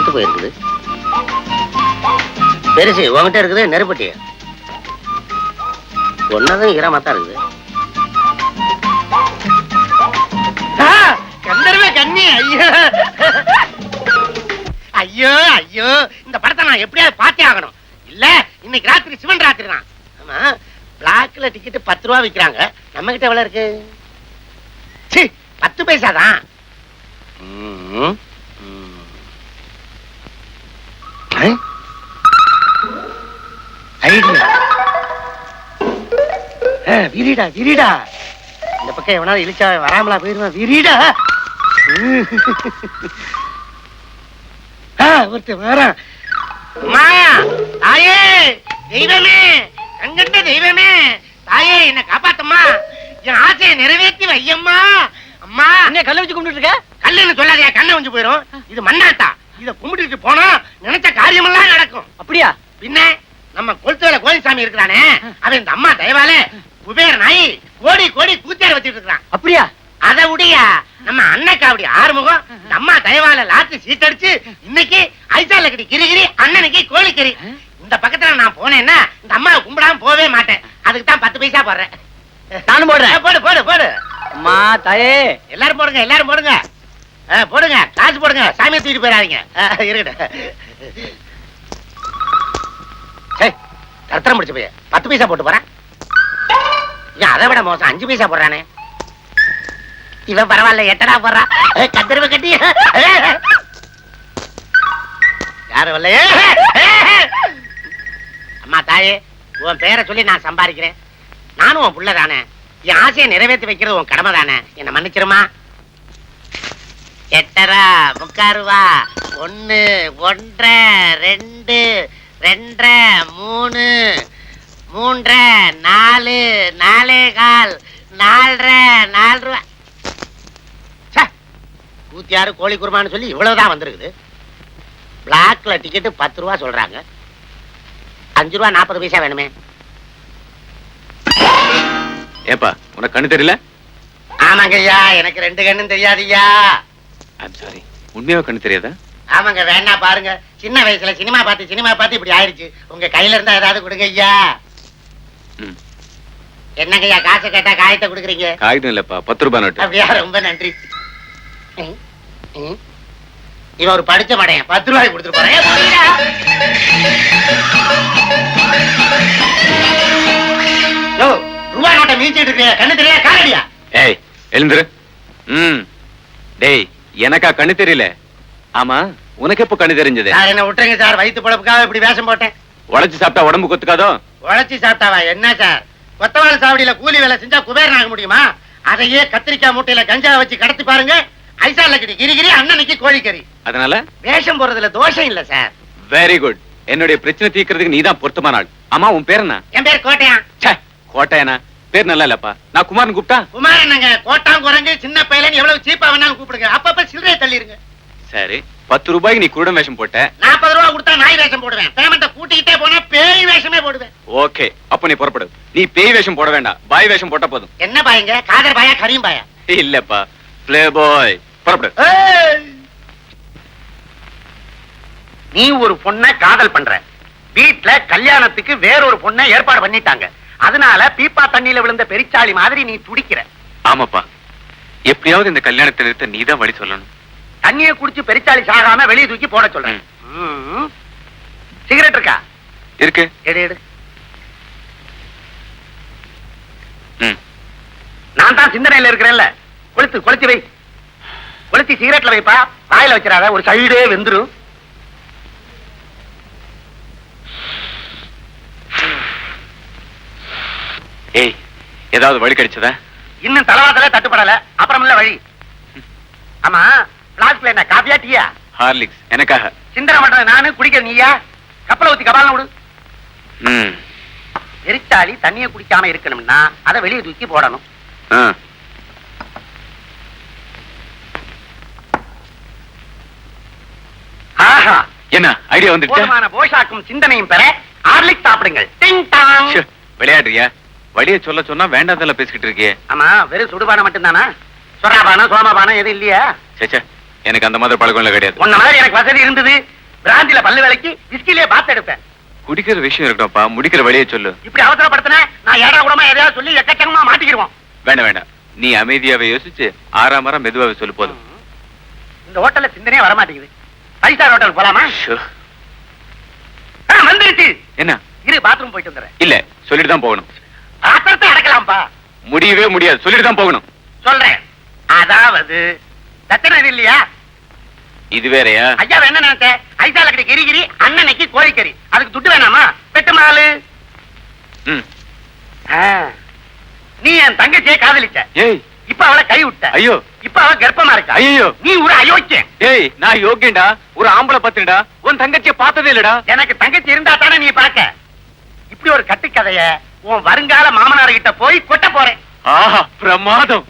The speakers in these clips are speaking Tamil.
செத்து போயிருக்குது. பெருசு உங்ககிட்ட இருக்குது நெருப்பட்டி. ஒன்னதும் ஈரமாத்தான் இருக்குது. கந்தர்வே கண்ணி. ஐயோ ஐயோ ஐயோ, இந்த படத்தை நான் எப்படியாவது பார்த்தே ஆகணும். இல்ல இன்னைக்கு ராத்திரி சிவன் ராத்திரி தான். ஆமா, பிளாக்ல டிக்கெட் 10 ரூபா விற்கிறாங்க. நம்ம கிட்ட எவ்வளவு இருக்கு? 10 பைசா தான். விரிடா விரிடா, இந்த பக்கம் எவனாவது இழிச்சா வராமலா போயிருவான். விரிடா. ஒருத்தர் வரான். தாயே தெய்வமே, கங்கட்ட தெய்வமே, தாயே என்ன காப்பாத்தம்மா, என் ஆசையை நிறைவேற்றி வையம்மா. அம்மா என்ன கல்ல வச்சு கும்பிட்டு இருக்க? கல்லுன்னு சொல்லாதயா, கண்ணை வச்சு போயிரும். இது மண்ணாட்டா, இத கும்பிட்டு போனா நினைச்ச காரியமெல்லாம் நடக்கும். அப்படியா? பின்ன நம்ம கொளுத்துவேல கோயில்சாமி இருக்கிறானே, அவன் இந்த அம்மா தயவால குபேர நாய் கோடி கோடி கூத்தாட வச்சுட்டு இருக்கான். அப்படியா? அத உடையா நம்ம அண்ணக்காவடி ஆறுமுகம் இந்த அம்மா தயவால லாத்து சீட்டடிச்சு இன்னைக்கு ஐசால கட்டி கிரிகிரி, அண்ணனுக்கு கோழிக்கறி. இந்த பக்கத்துல நான் போனேன்னா இந்த அம்மாவை கும்பிடாம போவே மாட்டேன். அதுக்கு தான் 10 பைசா போடுறேன். நானும் போடுறேன். போடு போடு போடு. அம்மா தாயே, எல்லாரும் போடுங்க, எல்லாரும் போடுங்க. போடுங்க, காசு போடுங்க, சாமியை தூக்கிட்டு போயிடாதீங்க. இருக்கட்டும். தரத்தரம் முடிச்சு போய் 10 பைசா போட்டு போறேன். அதை விட மோசம் 5 பைசா போடுறானே. இவன் பரவாயில்ல, 8 போடுறான். கத்திரவை கட்டி யாரும் இல்ல. அம்மா தாயே, உன் பேரை சொல்லி நான் சம்பாதிக்கிறேன். நானும் உன் புள்ள தானே. என் ஆசையை நிறைவேற்றி வைக்கிறது உன் கடமை தானே. என்ன மன்னிச்சிருமா. 8 முக்கால் ரூபா. 1 1 2 2 3 3 4 4 கால் 4 4 ரூபா. கூத்தியாரு கோழி குருமான்னு சொல்லி இவ்வளவுதான் வந்திருக்குது. பிளாக்ல டிக்கெட் 10 ரூபா சொல்றாங்க. 5 ரூபா 40 பைசா வேணுமே. ஏப்பா உனக்கு கண்ணு தெரியல? ஆமாங்க ஐயா, எனக்கு 2 கண்ணும் தெரியாதுய்யா. சாரி, உண்மையாவே கண்ணு தெரியாதா? ஆமாங்க, வேணா பாருங்க. சின்ன வயசுல சினிமா பார்த்து இப்படி ஆயிடுச்சு. உங்க கையில இருந்தா ஏதாவது கொடுங்க ஐயா. என்னங்க ஐயா, காசை கேட்டா காயத்தை கொடுக்குறீங்க? காகிதம் இல்லப்பா, 10 ரூபாய் நோட்டு. அப்படியா? ரொம்ப நன்றி. இவன் ஒரு படிச்ச மடையன், 10 ரூபாய் கொடுத்துட்டு போறேன். ரூபாய் நோட்டை மீச்சிட்டு இருக்க, கண்ணு தெரியா காலடியா? ஏய் எழுந்துரு. டேய், எனக்கா கண்ணு தெரியல? ஆமா, உனக்கு எப்ப கண்ணு தெரிஞ்சது? சார் என்ன விட்டுருங்க சார், வயிற்று பொழப்புக்காக இப்படி வேஷம் போட்டேன். உழைச்சு சாப்பிட்டா உடம்பு கொத்துக்காதோ? உழைச்சி சாப்பிட்டாவா என்ன சார்? கொத்தவாள் சாவடியில கூலி வேலை செஞ்சா குபேரன் ஆக முடியுமா? அதையே கத்திரிக்காய் மூட்டையில கஞ்சா வச்சு கடத்தி பாருங்க. ஐசால கட்டி கிரிகிரி, அண்ணனுக்கு கோழிக்கறி. அதனால வேஷம் போறதுல தோஷம் இல்ல சார். Very good. என்னுடைய பிரச்சனை தீர்க்கிறதுக்கு நீதான் பொருத்தமான ஆள். ஆமா, உன் பேர் என்ன? என் பேர் கோட்டையான். கோட்டையானா? பேர் நல்லா இல்லப்பா. நான் குமாரன் கூப்பிட்டா? குமாரன் கோட்டான் குரங்கு சின்ன பையன் எவ்வளவு சீப்பா வேணாலும் கூப்பிடுங்க. அப்பப்ப சில்லறையை தள்ளிருங்க. சரி, 10 ரூபாய்க்கு நீ குருடன் வேஷம் போட்ட. 40 ரூபாய் கொடுத்தா நாய் வேஷம் போடுவேன். பேமெண்ட்டை கூட்டிக்கிட்டே போனா பேய் வேஷமே போடுவேன். ஓகே, அப்ப நீ புறப்படு. நீ பேய் வேஷம் போட வேண்டாம், பாய் வேஷம் போட்டா போதும். என்ன பாயங்க? காதர் பாயா கரீம் பாயா? இல்லப்பா, பிளே பாய். புறப்படு. நீ ஒரு பொண்ணை காதல் பண்ற. வீட்டுல கல்யாணத்துக்கு வேறொரு பொண்ணை ஏற்பாடு பண்ணிட்டாங்க. அதனால பீப்பா தண்ணியில விழுந்த பெரிச்சாளி மாதிரி நீ துடிக்கிற. ஆமாப்பா, எப்படியாவது இந்த கல்யாணத்தை நிறுத்த நீதான் வழி சொல்லணும். தண்ணியை குடிச்சு பெரிச்சாளி சாகாம வெளியே தூக்கி போட சொல்றேன். சிகரெட் இருக்கா? இருக்கு. எடு எடு. நான் தான் சிந்தனையில இருக்கிறேன்ல. கொளுத்தி வை. கொளுத்தி சிகரெட்ல வைப்பா, வாயில வச்சிடாத, ஒரு சைடே வெந்துரும். ஏய், ஏதாவது வழி கிடைச்சதா? இன்னும் தலவாசல தட்டுப்படல. அப்புறம் இல்ல வழி. ஆமா, பிளாஸ்க்ல என்ன காபியா டீயா? ஹார்லிக்ஸ். எனக்காக. சிந்தனை பண்றது நானு, குடிக்க நீயா? கப்பலை ஊத்தி கபாலம் விடு. எரிச்சாளி தண்ணியை குடிக்காம இருக்கணும்னா அதை வெளியே தூக்கி போடணும். ஆஹா, என்ன ஐடியா வந்துருச்சு? போதுமான போஷாக்கும் சிந்தனையும் பெற ஹார்லிக்ஸ் சாப்பிடுங்கள். டிங் டாங். விளையாடுறியா? வழிய சொல்ல சொன்னா வேண்டாதல்ல பேசிக்கிட்டு இருக்கியே. ஆமா, வெறும் சுடுபானம் மட்டும்தானா? சொராபானம் சோமாபானம் எதுவும் இல்லையா? சேச்சா, எனக்கு அந்த மாதிரி பழக்கம் கிடையாது. உன்ன மாதிரி எனக்கு வசதி இருந்தது. பிராந்தில பல்லு விலைக்கு விஸ்கிலே பாத்து எடுப்பேன். குடிக்கிற விஷயம் இருக்கட்டும்ப்பா, முடிக்கிற வழியை சொல்லு. இப்படி அவசரப்படுத்தின நான் ஏடா கூடமா எதையாவது சொல்லி எக்கச்சக்கமா மாட்டிக்கிடுவோம். வேண்டாம் வேண்டாம், நீ அமைதியாவே யோசிச்சு ஆறாமரம் மெதுவாவே சொல்லு போதும். இந்த ஹோட்டல்ல சிந்தனையே வர மாட்டேங்குது. 5 ஸ்டார் ஹோட்டல் போலாமா? வந்துருச்சு. என்ன? இரு பாத்ரூம் போயிட்டு வந்துறேன். இல்ல, சொல்லிட்டு தான் போகணும். ஆத்திரத்தை அடக்கலாம்பா. முடியவே முடியாது, சொல்லிட்டு தான் போகணும். சொல்றேன். அதாவது தச்சனை இல்லையா? இது வேறயா? ஐயா என்ன நினைச்ச? ஐசால கடி கிரிகிரி, அண்ணனைக்கு கோழிக்கறி. அதுக்கு துட்டு வேணாமா? பெட்டு மாலு. நீ என் தங்கச்சியை காதலிச்ச. ஏய், இப்ப அவளை கை விட்ட. ஐயோ, இப்ப அவ கர்ப்பமா இருக்கா. ஐயோ, நீ ஒரு அயோக்கியன். ஏய், நான் யோக்கியன்டா, ஒரு ஆம்பளை பத்துடா. உன் தங்கச்சியை பார்த்ததே இல்லடா. எனக்கு தங்கச்சி இருந்தா தானே நீ பாக்க. இப்படி ஒரு கட்டுக்கதைய உன் வருங்கால மாமனார் கிட்ட போய் கொட்ட போறேன். ஆஹா, பிரமாதம்.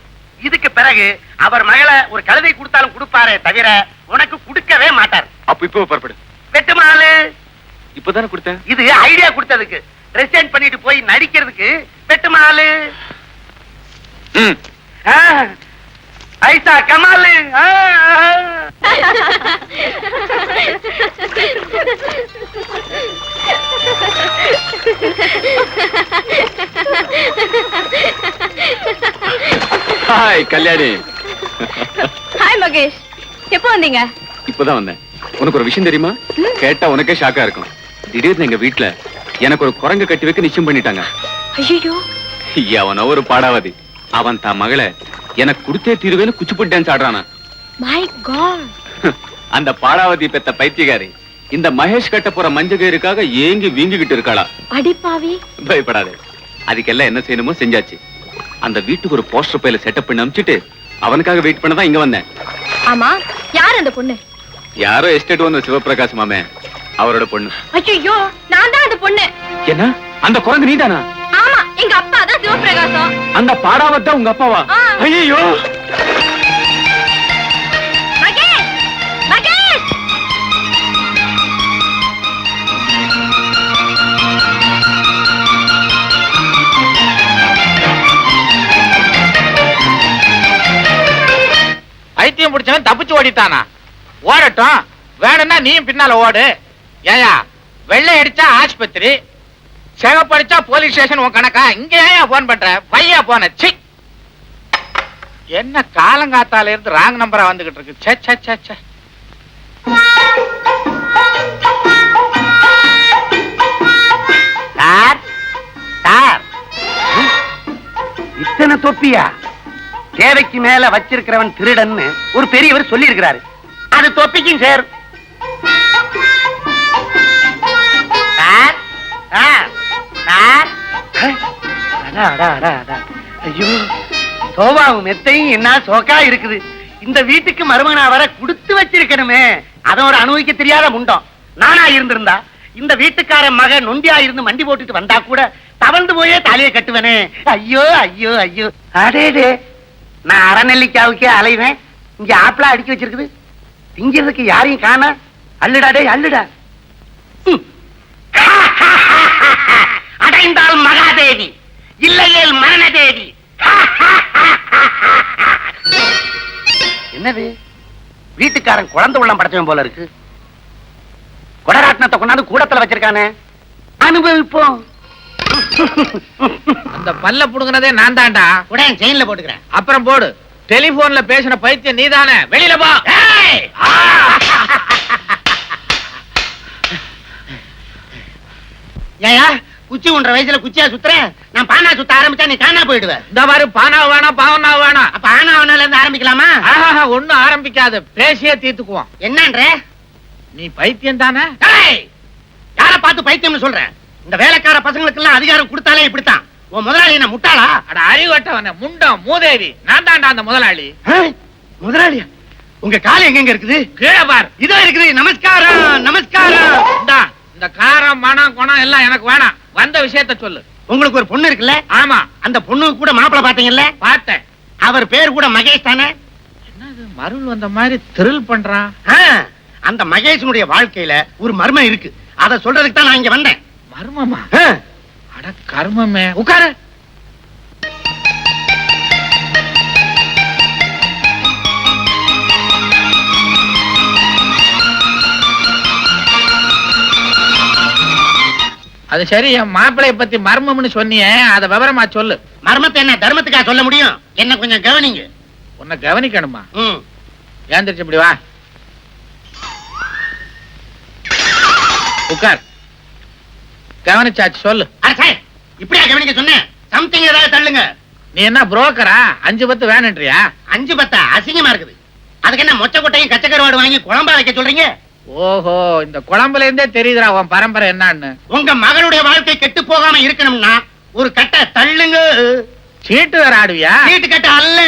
இதுக்கு பிறகு அவர் மகளை ஒரு கழுதை கொடுத்தாலும் கொடுப்பாரே தவிர உனக்கு கொடுக்கவே மாட்டார். அப்ப இப்போ புறப்படு. வெட்டுமாலு. இப்பதானே கொடுத்தேன். இது ஐடியா கொடுத்ததுக்கு. ரெசைன் பண்ணிட்டு போய் நடிக்கிறதுக்கு வெட்டுமாலு. ஐசா கமாலு. ஹாய் கல்யாணி. ஹாய் மகேஷ், எப்போ வந்தீங்க? இப்பதான் வந்தேன். உனக்கு ஒரு விஷயம் தெரியுமா? கேட்டா உனக்கே ஷாக்கா இருக்கும். திடீர்னு எங்க வீட்டுல எனக்கு ஒரு குரங்கு கட்டி வைக்க நிச்சயம் பண்ணிட்டாங்க. ஐயோ, அவன ஒரு பாடாவதி. அவன் தான் மகளை எனக்கு கொடுத்தே தீருவேன்னு குச்சிப்புட்டு டான்ஸ் ஆடுறானா. My god. அந்த பாடாவதி பெத்த பைத்தியக்காரி இந்த மகேஷ் கட்ட போற மஞ்சகேருக்காக ஏங்கி வீங்கிக்கிட்டு இருக்காளா. அடிப்பாவி. பயப்படாத, அதுக்கெல்லாம் என்ன செய்யணுமோ செஞ்சாச்சு. அந்த வீட்டுக்கு ஒரு போஸ்டர் பையில செட்டப் பண்ணி அனுப்பிச்சிட்டு அவனுக்காக வெயிட் பண்ணதான் இங்க வந்தேன். ஆமா, யார் அந்த பொண்ணு? யாரோ எஸ்டேட் ஓனர் சிவபிரகாஷ் மாமே, அவரோட பொண்ணு. ஐயோ, நான் தான் அந்த பொண்ணு. என்ன, அந்த குரங்கு நீதானா? ஆமா, எங்க அப்பா தான் சிவபிரகாசம். அந்த பாடாவத்தா உங்க அப்பாவா? ஐயோ, மகேஷ், மகேஷ். பைத்தியம் பிடிச்சவன் தப்பிச்சு ஓடிட்டானா? ஓடட்டும், வேணும்னா நீயும் பின்னால ஓடு. ஏயா, வெள்ளை அடிச்சா ஆஸ்பத்திரி, சிவப்படிச்சா போலீஸ் ஸ்டேஷன். உன் கணக்கா? இங்க ஏன் போன் பண்ற? பையா போன. சி, என்ன காலங்காத்தால இருந்து ராங் நம்பரா வந்துகிட்டு இருக்கு. சே சே சே சே. சார், சார், இத்தனை தொப்பியா? தேவைக்கு மேல வச்சிருக்கிறவன் திருடன்னு ஒரு பெரியவர் சொல்லி இருக்கிறாரு. அது தொப்பிக்கும் சார். ஐயோ, சோபாவும் மெத்தையும் என்ன சோக்கா இருக்குது. இந்த வீட்டுக்கு மருமகனா வர கொடுத்து வச்சிருக்கணுமே. அத ஒரு அனுபவிக்க தெரியாத முண்டம். நானா இருந்திருந்தா இந்த வீட்டுக்கார மக நொண்டியா இருந்து மண்டி போட்டுட்டு வந்தா கூட தவழ்ந்து போயே தாலியை கட்டுவனே. ஐயோ ஐயோ ஐயோ. அடேடே, நான் அறநெல்லிக்காவுக்கே அலைவேன். இங்க ஆப்பிளா அடிக்க வச்சிருக்குது. திங்கிறதுக்கு யாரையும் காண. அள்ளுடா டே, அள்ளுடா. அடைந்தால் மகாதேவி, இல்லையேல் மரணதேவி. என்னது, வீட்டுக்காரன் குழந்தை உள்ளம் படைச்சவன் போல இருக்கு. கொடராட்டினத்தை கொண்டாந்து கூடத்துல வச்சிருக்கானே. அனுபவிப்போம். அந்த பல்ல புடுங்கினதே நான் தான்டா. உடனே செயின்ல போட்டுக்கிறேன். அப்புறம் போடு. டெலிபோன்ல பேசின பைத்தியம் நீதானே. வெளியில போ. ஏயா, குச்சி ஒன்றரை வயசுல குச்சியா சுத்துறேன். நான் பானா சுத்த ஆரம்பிச்சா நீ காணா போயிடுவேன். இந்த மாதிரி பானா வேணாம், பாவனா வேணாம். அப்ப ஆனாவனால இருந்து ஆரம்பிக்கலாமா? ஒண்ணும் ஆரம்பிக்காது, பேசியே தீர்த்துக்குவோம். என்னன்ற? நீ பைத்தியம் தானே? யார பார்த்து பைத்தியம்னு சொல்றேன்? இந்த வேலைக்கார பசங்களுக்கு எல்லாம் அதிகாரம் கொடுத்தாலே இப்படித்தான். உன் முதலாளி என்ன முட்டாளா? அட அறிவட்டவன, முண்டம் மூதேவி. நான் தான்டா அந்த முதலாளி. முதலாளியா? உங்க காலம் எங்க இருக்குது? கீழே பார். இதோ இருக்குது. நமஸ்காரம், நமஸ்காரம். இந்த காரம் மனம் குணம் எல்லாம் எனக்கு வேணாம். வந்த விஷயத்த சொல்லு. உங்களுக்கு ஒரு பொண்ணு இருக்குல்ல? ஆமா. அந்த பொண்ணுக்கு கூட மாப்பிளை பாத்தீங்கல்ல? பார்த்தேன். அவர் பேர் கூட மகேஷ் தானே? என்னது மருள் வந்த மாதிரி த்ரில் பண்றான்? அந்த மகேஷனுடைய வாழ்க்கையில ஒரு மர்மம் இருக்கு. அத சொல்றதுக்கு தான் நான் இங்க வந்தேன். மர்மமா? அட கர்மமே. உட்காரு. அது சரி, என் மாப்பிளைய பத்தி மர்மம்னு சொன்னியே, அத விவரமா சொல்லு. மர்மத்தை என்ன தர்மத்துக்கா சொல்ல முடியும்? என்ன கொஞ்சம் கவனிங்க. உன்னை கவனிக்கணுமா? ம். ஏந்திரிச்சு இப்படி வா, உட்கார். கவனிச்சாச்சு, சொல்லு. அரசே, இப்படியா கவனிக்க சொன்னேன்? சம்திங் ஏதாவது தள்ளுங்க. நீ என்ன புரோக்கரா? 5-10 வேணுன்றியா? 5-10 அசிங்கமா இருக்குது. அதுக்கு என்ன மொச்ச கொட்டையும் கச்சக்கருவாடு வாங்கி குழம்பா வைக்க சொல்றீங்க? ஓஹோ, இந்த குழம்புல இருந்தே தெரியுதுடா உன் பரம்பரை என்னன்னு. உங்க மகளுடைய வாழ்க்கை கெட்டு போகாம இருக்கணும்னா ஒரு கட்டை தள்ளுங்க. சீட்டு வேற ஆடுவியா? சீட்டு கட்ட அல்ல,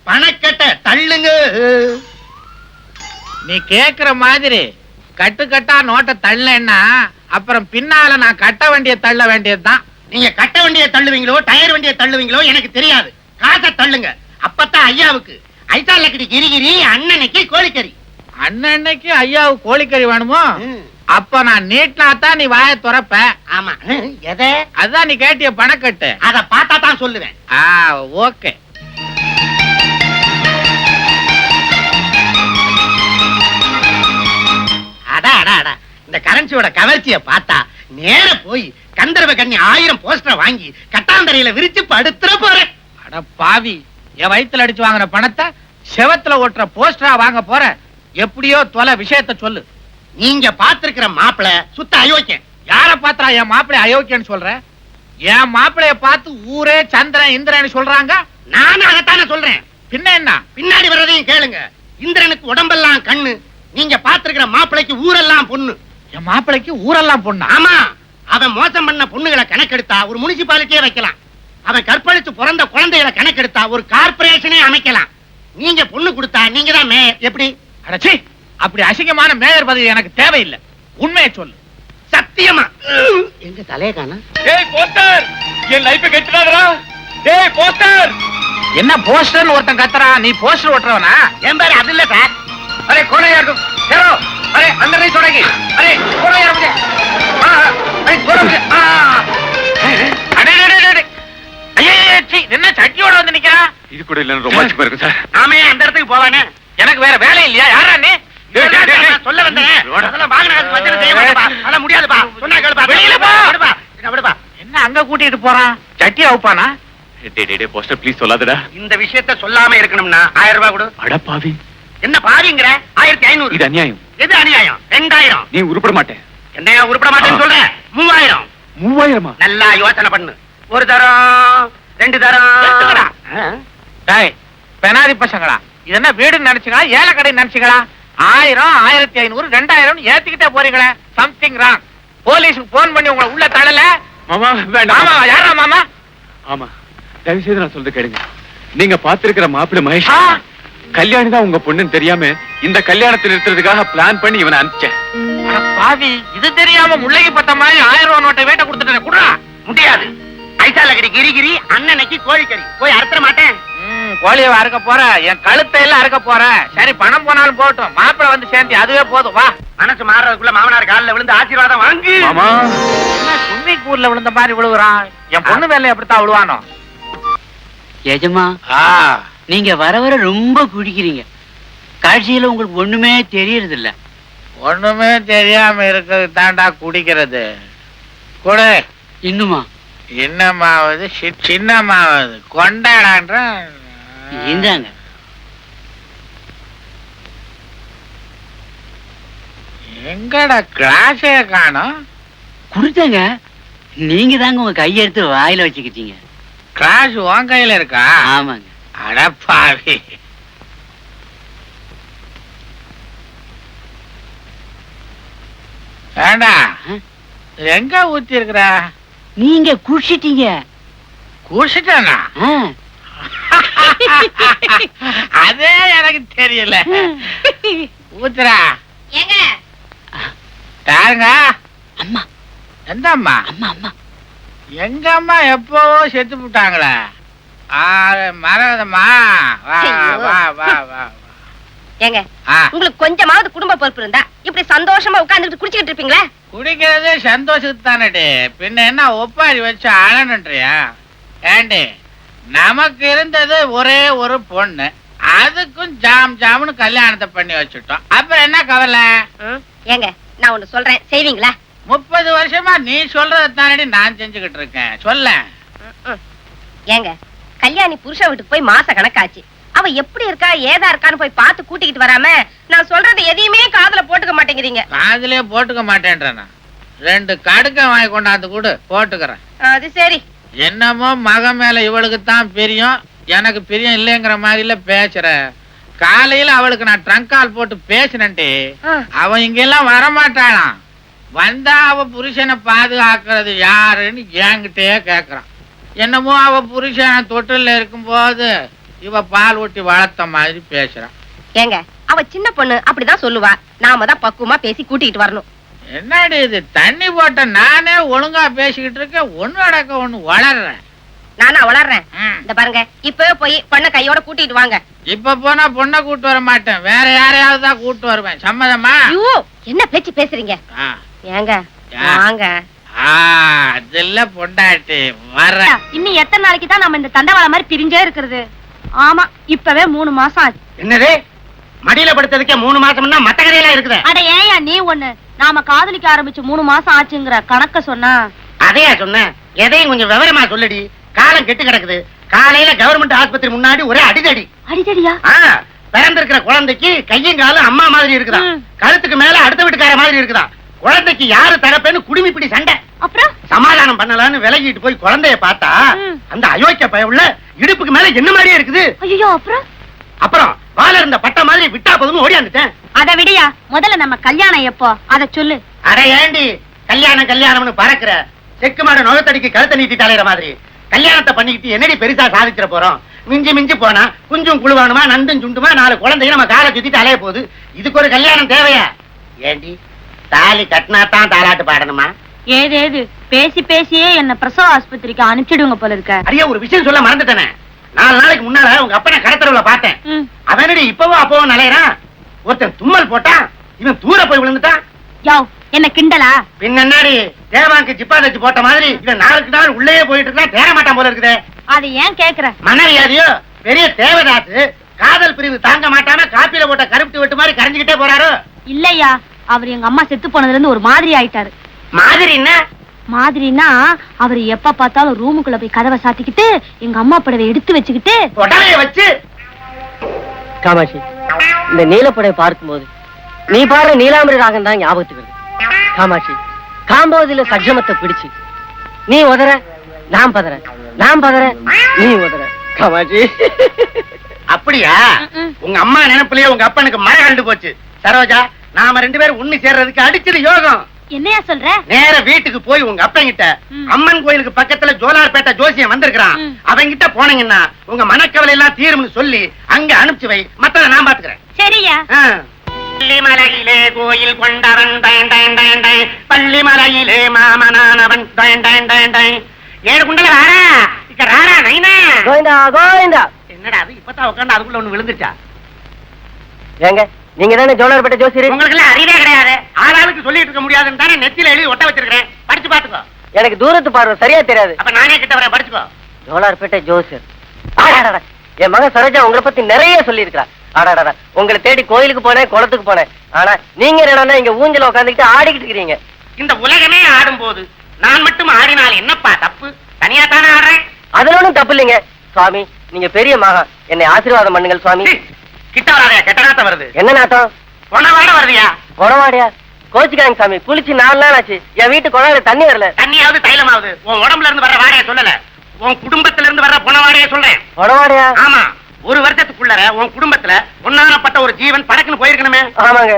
பணக்கட்டை தள்ளுங்க. நீ கேக்குற மாதிரி கட்டுக்கட்டா நோட்டை தள்ளேன்னா அப்புறம் பின்னால நான் கட்ட வேண்டிய தள்ள வேண்டியதுதான். நீங்க கட்ட வண்டியை தள்ளுவீங்களோ டயர் வண்டியை தள்ளுவீங்களோ எனக்கு தெரியாது. காசை தள்ளுங்க. அப்பதான் ஐயாவுக்கு ஐசா லக்கடி கிரிகிரி, அண்ணனுக்கு கோழிக்கறி. அண்ணன்னைக்கு ஐயாவுக்கு கோழிக்கறி வேணுமோ? அப்ப நான் நீட்டினாத்தான் நீ வாயை துறப்ப. ஆமா. எதை? அதான் நீ கேட்டிய பணக்கட்டு. அத பார்த்தா தான் சொல்லுவேன். ஓகே. அடா அடா அடா, இந்த கரன்சியோட கவர்ச்சியை பார்த்தா நேர போய் கந்தர்வ கண்ணி 1000 போஸ்டர் வாங்கி கட்டாந்தரையில விரிச்சு படுத்துற போறேன். அட பாவி, என் வயித்துல அடிச்சு வாங்கின பணத்தை செவத்துல ஓட்டுற போஸ்டரா வாங்க போற? எப்படியோ தொலை, விஷயத்த சொல்லு. நீங்க பாத்திருக்கிற மாப்பிள சுத்த அயோக்கியன். யார பாத்தா என் மாப்பிள்ளை அயோக்கியன்னு சொல்ற? என் மாப்பிளைய பார்த்து ஊரே சந்திரன் இந்திரன் சொல்றாங்க. நானும் அதைத்தானே சொல்றேன். பின்ன என்ன? பின்னாடி வர்றதையும் கேளுங்க. இந்திரனுக்கு உடம்பெல்லாம் கண்ணு, நீங்க பாத்திருக்கிற மாப்பிளைக்கு ஊரெல்லாம் பொண்ணு. என் மாப்பிளைக்கு ஊரெல்லாம் பொண்ணா? ஆமா. அவன் மோசம் பண்ண பொண்ணுகளை கணக்கெடுத்தா ஒரு முனிசிபாலிட்டியே வைக்கலாம். அவன் கற்பழித்து பிறந்த குழந்தைகளை கணக்கெடுத்தா ஒரு கார்பரேஷனே அமைக்கலாம். நீங்க பொண்ணு கொடுத்தா நீங்க தான் மேயர். எப்படி? அடச்சி, அப்படி அசிங்கமான மேயர் பதவி எனக்கு தேவையில்லை. உண்மையை சொல்லு. சத்தியமா. எங்க தலைய காணோம். ஏய் போஸ்டர், என் லைஃப் கெட்டுடாதடா. ஏய் போஸ்டர். என்ன போஸ்டர்னு ஒருத்தன் கத்துறா? நீ போஸ்டர் ஓட்டுறவனா? என் பேரு அது இல்ல சார். அரே கோணையா இருக்கும். சேரோ, அரே அந்த ரை தொடங்கி. அரே கோணையா இருக்கு. அரே கோணையா. அடே அடே அடே. ஐயே சீ, என்ன சட்டியோட வந்து நிக்கிறா? இது கூட இல்லன்னு ரொம்ப ஆச்சரியமா இருக்கு சார். ஆமே, அந்த இடத்துக்கு போவானே. எனக்கு வேற வேலை இல்லையா? யாரா நீ? நான் சொல்ல வந்தேன். அதெல்லாம் வாங்கின காசு வச்சிட்டு செய்ய மாட்டேப்பா. அதெல்லாம் முடியாதுப்பா. சொன்னா கேளுப்பா. வெளியில போ. விடுப்பா. என்ன விடுப்பா. என்ன அங்க கூட்டிட்டு போறான்? சட்டி அவுப்பானா? டேய் போஸ்டர் ப்ளீஸ் சொல்லாதடா. இந்த விஷயத்த சொல்லாம இருக்கணும்னா 1000 ரூபாய் கொடு. அட பாவி, என்ன பாவிங்கற? 1500. இது அநியாயம். எது அநியாயம்? 2000. நீ உருப்பட மாட்டே. என்னையா உருப்பட மாட்டேன்னு சொல்ற? 3000. 3000மா? நல்லா யோசனை பண்ணு. ஒரு தரம், 2 தரம். டேய் பெனாதி பசங்களா, இது என்ன வீடுன்னு நினைச்சீங்களா, ஏழை கடை நினைச்சீங்களா? 1000, 1500, 2000 ஏத்திக்கிட்டே போறீங்களே. Something wrong. போலீஸுக்கு போன் பண்ணி உங்களை உள்ள தள்ளல? மாமா வேண்டாம். மாமா யாரா மாமா? ஆமா, தயவு செய்து நான் சொல்றது கேளுங்க. நீங்க பாத்திருக்கிற மாப்பிள்ளை மகேஷ் கல்யாணி தான் உங்க பொண்ணுன்னு தெரியாம இந்த கல்யாணத்தை நிறுத்துறதுக்காக பிளான் பண்ணி இவனை அனுப்பிச்சேன். அட பாவி, இது தெரியாம முள்ளைக்கு பத்த மாதிரி 1000 ரூபாய் நோட்டை வேட்ட கொடுத்துட்டேன். குடுறா. முடியாது. ஐசா லக்கடி கிரிகிரி, அண்ணனுக்கு கோழிக்கறி. போய் அறுத்துற மாட்டேன். கோழியை அறுக்க போற, என் கழுத்தை எல்லாம் அறுக்க போற. சரி, பணம் போனாலும் போட்டும், மாப்பிள்ளை வந்து சேர்ந்து அதுவே போதும். வா. மனசு மாறதுக்குள்ள மாமனார் காலில் விழுந்து ஆசீர்வாதம் வாங்கு. மாமா ஸ்விம்மிங் பூல்ல விழுந்த மாதிரி விழுகுறான். என் பொண்ணு வேலை எப்படித்தான் விழுவானோ? எஜமா, நீங்க வர வர ரொம்ப குடிக்கிறீங்க. காட்சியில உங்களுக்கு ஒண்ணுமே தெரியறது இல்ல. ஒண்ணுமே தெரியாம இருக்கிறது தாண்டா குடிக்கிறது. குடு. இன்னுமா? இன்னமாவது சின்னமாவது கொண்டாடான்ற. இந்தாங்க. எங்கடா கிளாஸே காணோம்? கொடுத்தாங்க. நீங்க தாங்க உங்க கையெடுத்து வாயில வச்சுக்கிட்டீங்க. கிளாஸ் உன் கையில இருக்கா? ஆமாங்க. அடப்பாவி. ஏண்டா எங்க ஊத்தி இருக்கிற? நீங்க குடிச்சிட்டீங்க. குடிச்சிட்டானா? அதே எனக்கு தெரியல. ஊத்துறா. ஏங்க யாருங்க? அம்மா. எந்த அம்மா? அம்மா அம்மா. எங்க அம்மா எப்போ செத்து போட்டாங்களே. மறந்தம்மா. வா வா வா வா. ஏங்க, உங்களுக்கு கொஞ்சமாவது குடும்ப பொறுப்பு இருந்தா இப்படி சந்தோஷமா உட்கார்ந்துட்டு குடிச்சிட்டு இருப்பீங்களா? குடிக்கிறது சந்தோஷத்துக்கு தானே. பின்ன என்ன ஒப்பாரி வச்சு அழனுன்றியா? ஏண்டி, நமக்கு இருந்தது ஒரே ஒரு பொண்ணு, அதுக்கும் ஜாம் ஜாம்னு கல்யாணத்தை பண்ணி வச்சுட்டோம். அப்புறம் என்ன கவலை? ஏங்க, நான் ஒண்ணு சொல்றேன், செய்வீங்களா? 30 வருஷமா நீ சொல்றது தானடி நான் செஞ்சுக்கிட்டு இருக்கேன். சொல்ல. ஏங்க கல்யாணி புருஷன் வீட்டுக்கு போய் மாச கணக்காச்சு. அவ எப்படி இருக்கா ஏதா இருக்கான்னு போய் பார்த்து கூட்டிக்கிட்டு வராம நான் சொல்றது எதையுமே காதுல போட்டுக்க மாட்டேங்கிறீங்க. காதுலயே போட்டுக்க மாட்டேன்றேன். 2 கடுக்க வாங்கி கொண்டாந்து கூட போட்டுக்கிறேன். அது சரி. என்னமோ மகன் மேல இவளுக்கு தான் பிரியம், எனக்கு பிரியம் இல்லைங்கிற மாதிரில பேசுற. காலையில அவளுக்கு நான் ட்ரங்க் கால் போட்டு பேசினேன்ட்டு அவன் இங்கெல்லாம் வரமாட்டாளாம். வந்தா அவ புருஷனை பாதுகாக்கிறது யாருன்னு என்கிட்டயே கேக்குறான். என்னமோ அவ புருஷனை தொட்டில இருக்கும் போது இவ பால் ஊட்டி வளர்த்த மாதிரி பேசுறான். ஏங்க அவ சின்ன பொண்ணு அப்படிதான் சொல்லுவா. நாம தான் பக்குவமா பேசி கூட்டிட்டு வரணும். என்னடி இது தண்ணி போட்ட நானே ஒழுங்கா பேசிக்கிட்டு இருக்கேன், ஒண்ணு அடக்க ஒண்ணு வளர்றேன். நானா வளர்றேன்? இந்த பாருங்க இப்பவே போய் பொண்ணை கையோட கூட்டிட்டு வாங்க. இப்ப போனா பொண்ணை கூட்டு வர மாட்டேன், வேற யாரையாவது தான் கூட்டு வருவேன். சம்மதமா? ஐயோ என்ன பேச்சு பேசுறீங்க? ஏங்க வாங்க. அதெல்லாம் பொண்டாட்டி வர. இன்னும் எத்தனை நாளைக்கு தான் நம்ம இந்த தண்டவாளம் மாதிரி பிரிஞ்சே இருக்கிறது? ஆமா இப்பவே 3 மாசம் ஆச்சு. என்னது மடியில படுத்ததுக்கே 3 மாசம்னா மத்த கதையெல்லாம் இருக்குது. அட ஏயா நீ ஒண்ணு, நாம காதலிக்க ஆரம்பிச்சு 3 மாசம் ஆச்சுங்கிற கணக்க சொன்னா அதையா சொன்னேன். எதையும் கொஞ்சம் விவரமா சொல்லுடி. காலம் கெட்டு கிடக்குது. காலையில கவர்மெண்ட் ஆஸ்பத்திரி முன்னாடி ஒரே அடிதடி. அடிதடியா? பிறந்திருக்கிற குழந்தைக்கு கையும் காலும் அம்மா மாதிரி இருக்குதா, கழுத்துக்கு மேல அடுத்த வீட்டுக்கார மாதிரி இருக்குதா. குழந்தைக்கு யாரு தரப்பேன்னு குடுமிப்பிடி சண்டை. அப்புறம் சமாதானம் பண்ணலான்னு விலகிட்டு போய் குழந்தைய பார்த்தா அந்த அயோக்கிய பயவுள்ள இடுப்புக்கு மேல என்ன மாதிரியே இருக்குது. ஐயோ அப்புறம் வாழ இருந்த பட்ட மாதிரி விட்டா போதும் ஓடியாந்துட்டேன். அத விடியா, முதல்ல நம்ம கல்யாணம் எப்போ அத சொல்லு. அட ஏண்டி கல்யாணம்னு பறக்குற? செக்கு மாடு நுகத்தடிக்கு கழுத்தை நீட்டிட்டு அலையிற மாதிரி கல்யாணத்தை பண்ணிக்கிட்டு என்னடி பெருசா சாதிச்சிட போறோம்? மிஞ்சி மிஞ்சி போனா குஞ்சும் குழுவானுமா நண்டும் சுண்டுமா 4 குழந்தைய நம்ம காலை சுத்திட்டு அலைய போகுது. இதுக்கு ஒரு கல்யாணம் தேவையா? ஏண்டி தாலி கட்டினாத்தான் தாலாட்டு பாடணுமா? ஏதேது பேசி பேசியே என்ன பிரசவ ஆஸ்பத்திரிக்கு அனுப்பிச்சிடுங்க போல இருக்க. அடியே ஒரு விஷயம் சொல்ல மறந்துட்டேனே. 4 நாளைக்கு முன்னால உங்க அப்பனை கடத்தரவுல பார்த்தேன். அவனடி இப்பவும் அப்பவும் நலையறான். ஒருத்தன் தும்மல் போட்டான், இவன் தூர போய் விழுந்துட்டான். யோ என்ன கிண்டலா? பின்னாடி தேவாங்க ஜிப்பா தச்சு போட்ட மாதிரி இவன் 4 நாள் உள்ளே போயிட்டு இருக்கா. தேர மாட்டான் போல இருக்குது. அது ஏன் கேக்குற? மனவியாதியோ பெரிய தேவதாசு காதல் பிரிவு தாங்க மாட்டாம காப்பில போட்ட கருப்பு வெட்டு மாதிரி கரைஞ்சுக்கிட்டே போறாரு. இல்லையா, அவர் எங்க அம்மா செத்து போனதுல இருந்து ஒரு மாதிரி ஆயிட்டாரு. மாதிரின்னா அவர் எப்ப பார்த்தாலும் ரூமுக்குள்ள போய் கதவை சாத்திக்கிட்டு எங்க அம்மா படவை எடுத்து வச்சுக்கிட்டு உடலைய வச்சு. காமாட்சி, இந்த நீலப்படை பார்க்கும்போது நீ பாரு நீலாம்பரி ராகம் தான் ஞாபகத்துக்கு வருது. காமாட்சி, காம்போதில சஜ்ஜமத்தை பிடிச்சு நீ உதற நான் பதற, நான் பதற நீ உதற. காமாட்சி அப்படியா? உங்க அம்மா நினைப்புலயே உங்க அப்பனுக்கு மழை கண்டு போச்சு. சரோஜா, நாம 2 பேரும் ஒண்ணு சேர்றதுக்கு அடிச்சது யோகம். என்னையா சொல்ற? நேர வீட்டுக்கு போய் உங்க அப்பங்கிட்ட அம்மன் கோயிலுக்கு பக்கத்துல ஜோலார்பேட்டை ஜோசியம் வந்திருக்கிறான், அவங்கிட்ட போனீங்கன்னா உங்க மனக்கவலை எல்லாம் தீரும்னு சொல்லி அங்க அனுப்பிச்சு வை. மத்தத நான் பாத்துக்கிறேன். சரியா? பள்ளிமலையிலே கோயில் கொண்டவன் பள்ளிமலையிலே மாமனானவன் 7 குண்டல ராரா இக்க ராரா நைனா. கோவிந்தா கோவிந்தா. என்னடா அது இப்பதான் உட்கார்ந்து அதுக்குள்ள ஒண்ணு விழுந்துச்சா? ஏங்க நீங்க தானே ஜோலார்பேட்டை ஜோசியர்? உங்களுக்கு எல்லாம் அறிவே கிடையாது. ஆளாளுக்கு சொல்லிட்டு இருக்க முடியாதுன்னு தானே நெத்தியில எழுதி ஒட்ட வச்சிருக்கேன். படிச்சு பாத்துக்கோ. எனக்கு தூரத்து பார்வை சரியா தெரியாது. அப்ப நானே கிட்ட வரேன், படிச்சுக்கோ. ஜோலார்பேட்டை ஜோசியர். என் மகன் சரோஜா உங்களை பத்தி நிறைய சொல்லி இருக்கா. ஆடாடா, உங்களை தேடி கோயிலுக்கு போனேன், குளத்துக்கு போனேன். ஆனா நீங்க என்னன்னா இங்க ஊஞ்சல உட்காந்துக்கிட்டு ஆடிக்கிட்டு இருக்கீங்க. இந்த உலகமே ஆடும் போது நான் மட்டும் ஆடினால் என்னப்பா தப்பு? தனியா தானே ஆடுறேன். அதுல ஒண்ணும் தப்பு இல்லைங்க சுவாமி. நீங்க பெரிய மகன், என்னை ஆசீர்வாதம் பண்ணுங்கள் சுவாமி. கிட்ட வராதயா, கெட்ட நாத்தம் வருது. என்ன நாட்டம்? பொணவாட வருதியா? பொணவாடியா? கோச்சிக்காங்க சாமி, குளிச்சு 4 நாள் ஆச்சு. என் வீட்டு குழாயில தண்ணி வரல. தண்ணியாவது தைலமாவது உன் உடம்புல இருந்து வர்ற வாடையை சொல்லல, உன் குடும்பத்துல இருந்து வர்ற பொணவாடையை சொல்றேன். பொணவாடியா? ஆமா, ஒரு வருஷத்துக்குள்ளர உன் குடும்பத்துல ஒன்னானப்பட்ட ஒரு ஜீவன் படக்குன்னு போயிருக்கணுமே. ஆமாங்க.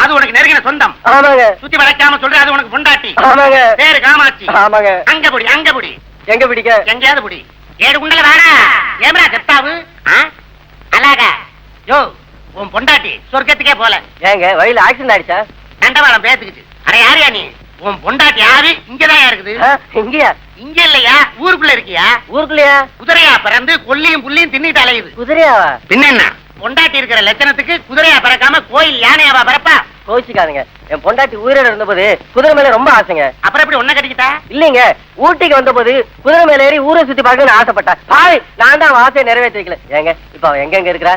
அது உனக்கு நெருங்கின சொந்தம். ஆமாங்க. சுத்தி வளைக்காம சொல்ற, அது உனக்கு பொண்டாட்டி. ஆமாங்க. பேரு காமாட்சி. ஆமாங்க. அங்க புடி, அங்க புடி. எங்க பிடிக்க? எங்கயாவது புடி. 7 குண்டல வாடா. ஏமரா செத்தாவு அழகா யோ, உன் பொண்டாட்டி சொர்க்கத்துக்கே போல. ஏங்க வழியில ஆக்சிடென்ட் ஆயிடுச்சா? தண்டவாளம் பேத்துக்குச்சு. அட யாரியா நீ? உன் பொண்டாட்டி யாரு? இங்கதான் இருக்குது. இங்கயா? இங்க இல்லையா, ஊருக்குள்ள இருக்கியா? ஊருக்குள்ளயா? குதிரையா பிறந்து கொல்லியும் புள்ளியும் தின்னிட்டு அலையுது. குதிரையாவா? பின்ன என்ன, பொண்டாட்டி இருக்கிற லட்சணத்துக்கு குதிரையா பிறக்காம கோயில் யானையாவா பிறப்பா? கோச்சிக்காதுங்க, என் பொண்டாட்டி உயிரோட இருந்தபோது குதிரை மேல ரொம்ப ஆசைங்க. அப்புறம் எப்படி ஒன்ன கட்டிக்கிட்டா? இல்லைங்க, ஊட்டிக்கு வந்த போது குதிரை மேல ஏறி ஊரை சுத்தி பார்க்கணும்னு ஆசைப்பட்டா. பாய், நான் தான் ஆசையை நிறைவேற்றி வைக்கல. ஏங்க இப்ப அவன் எங்க இருக்கிறா?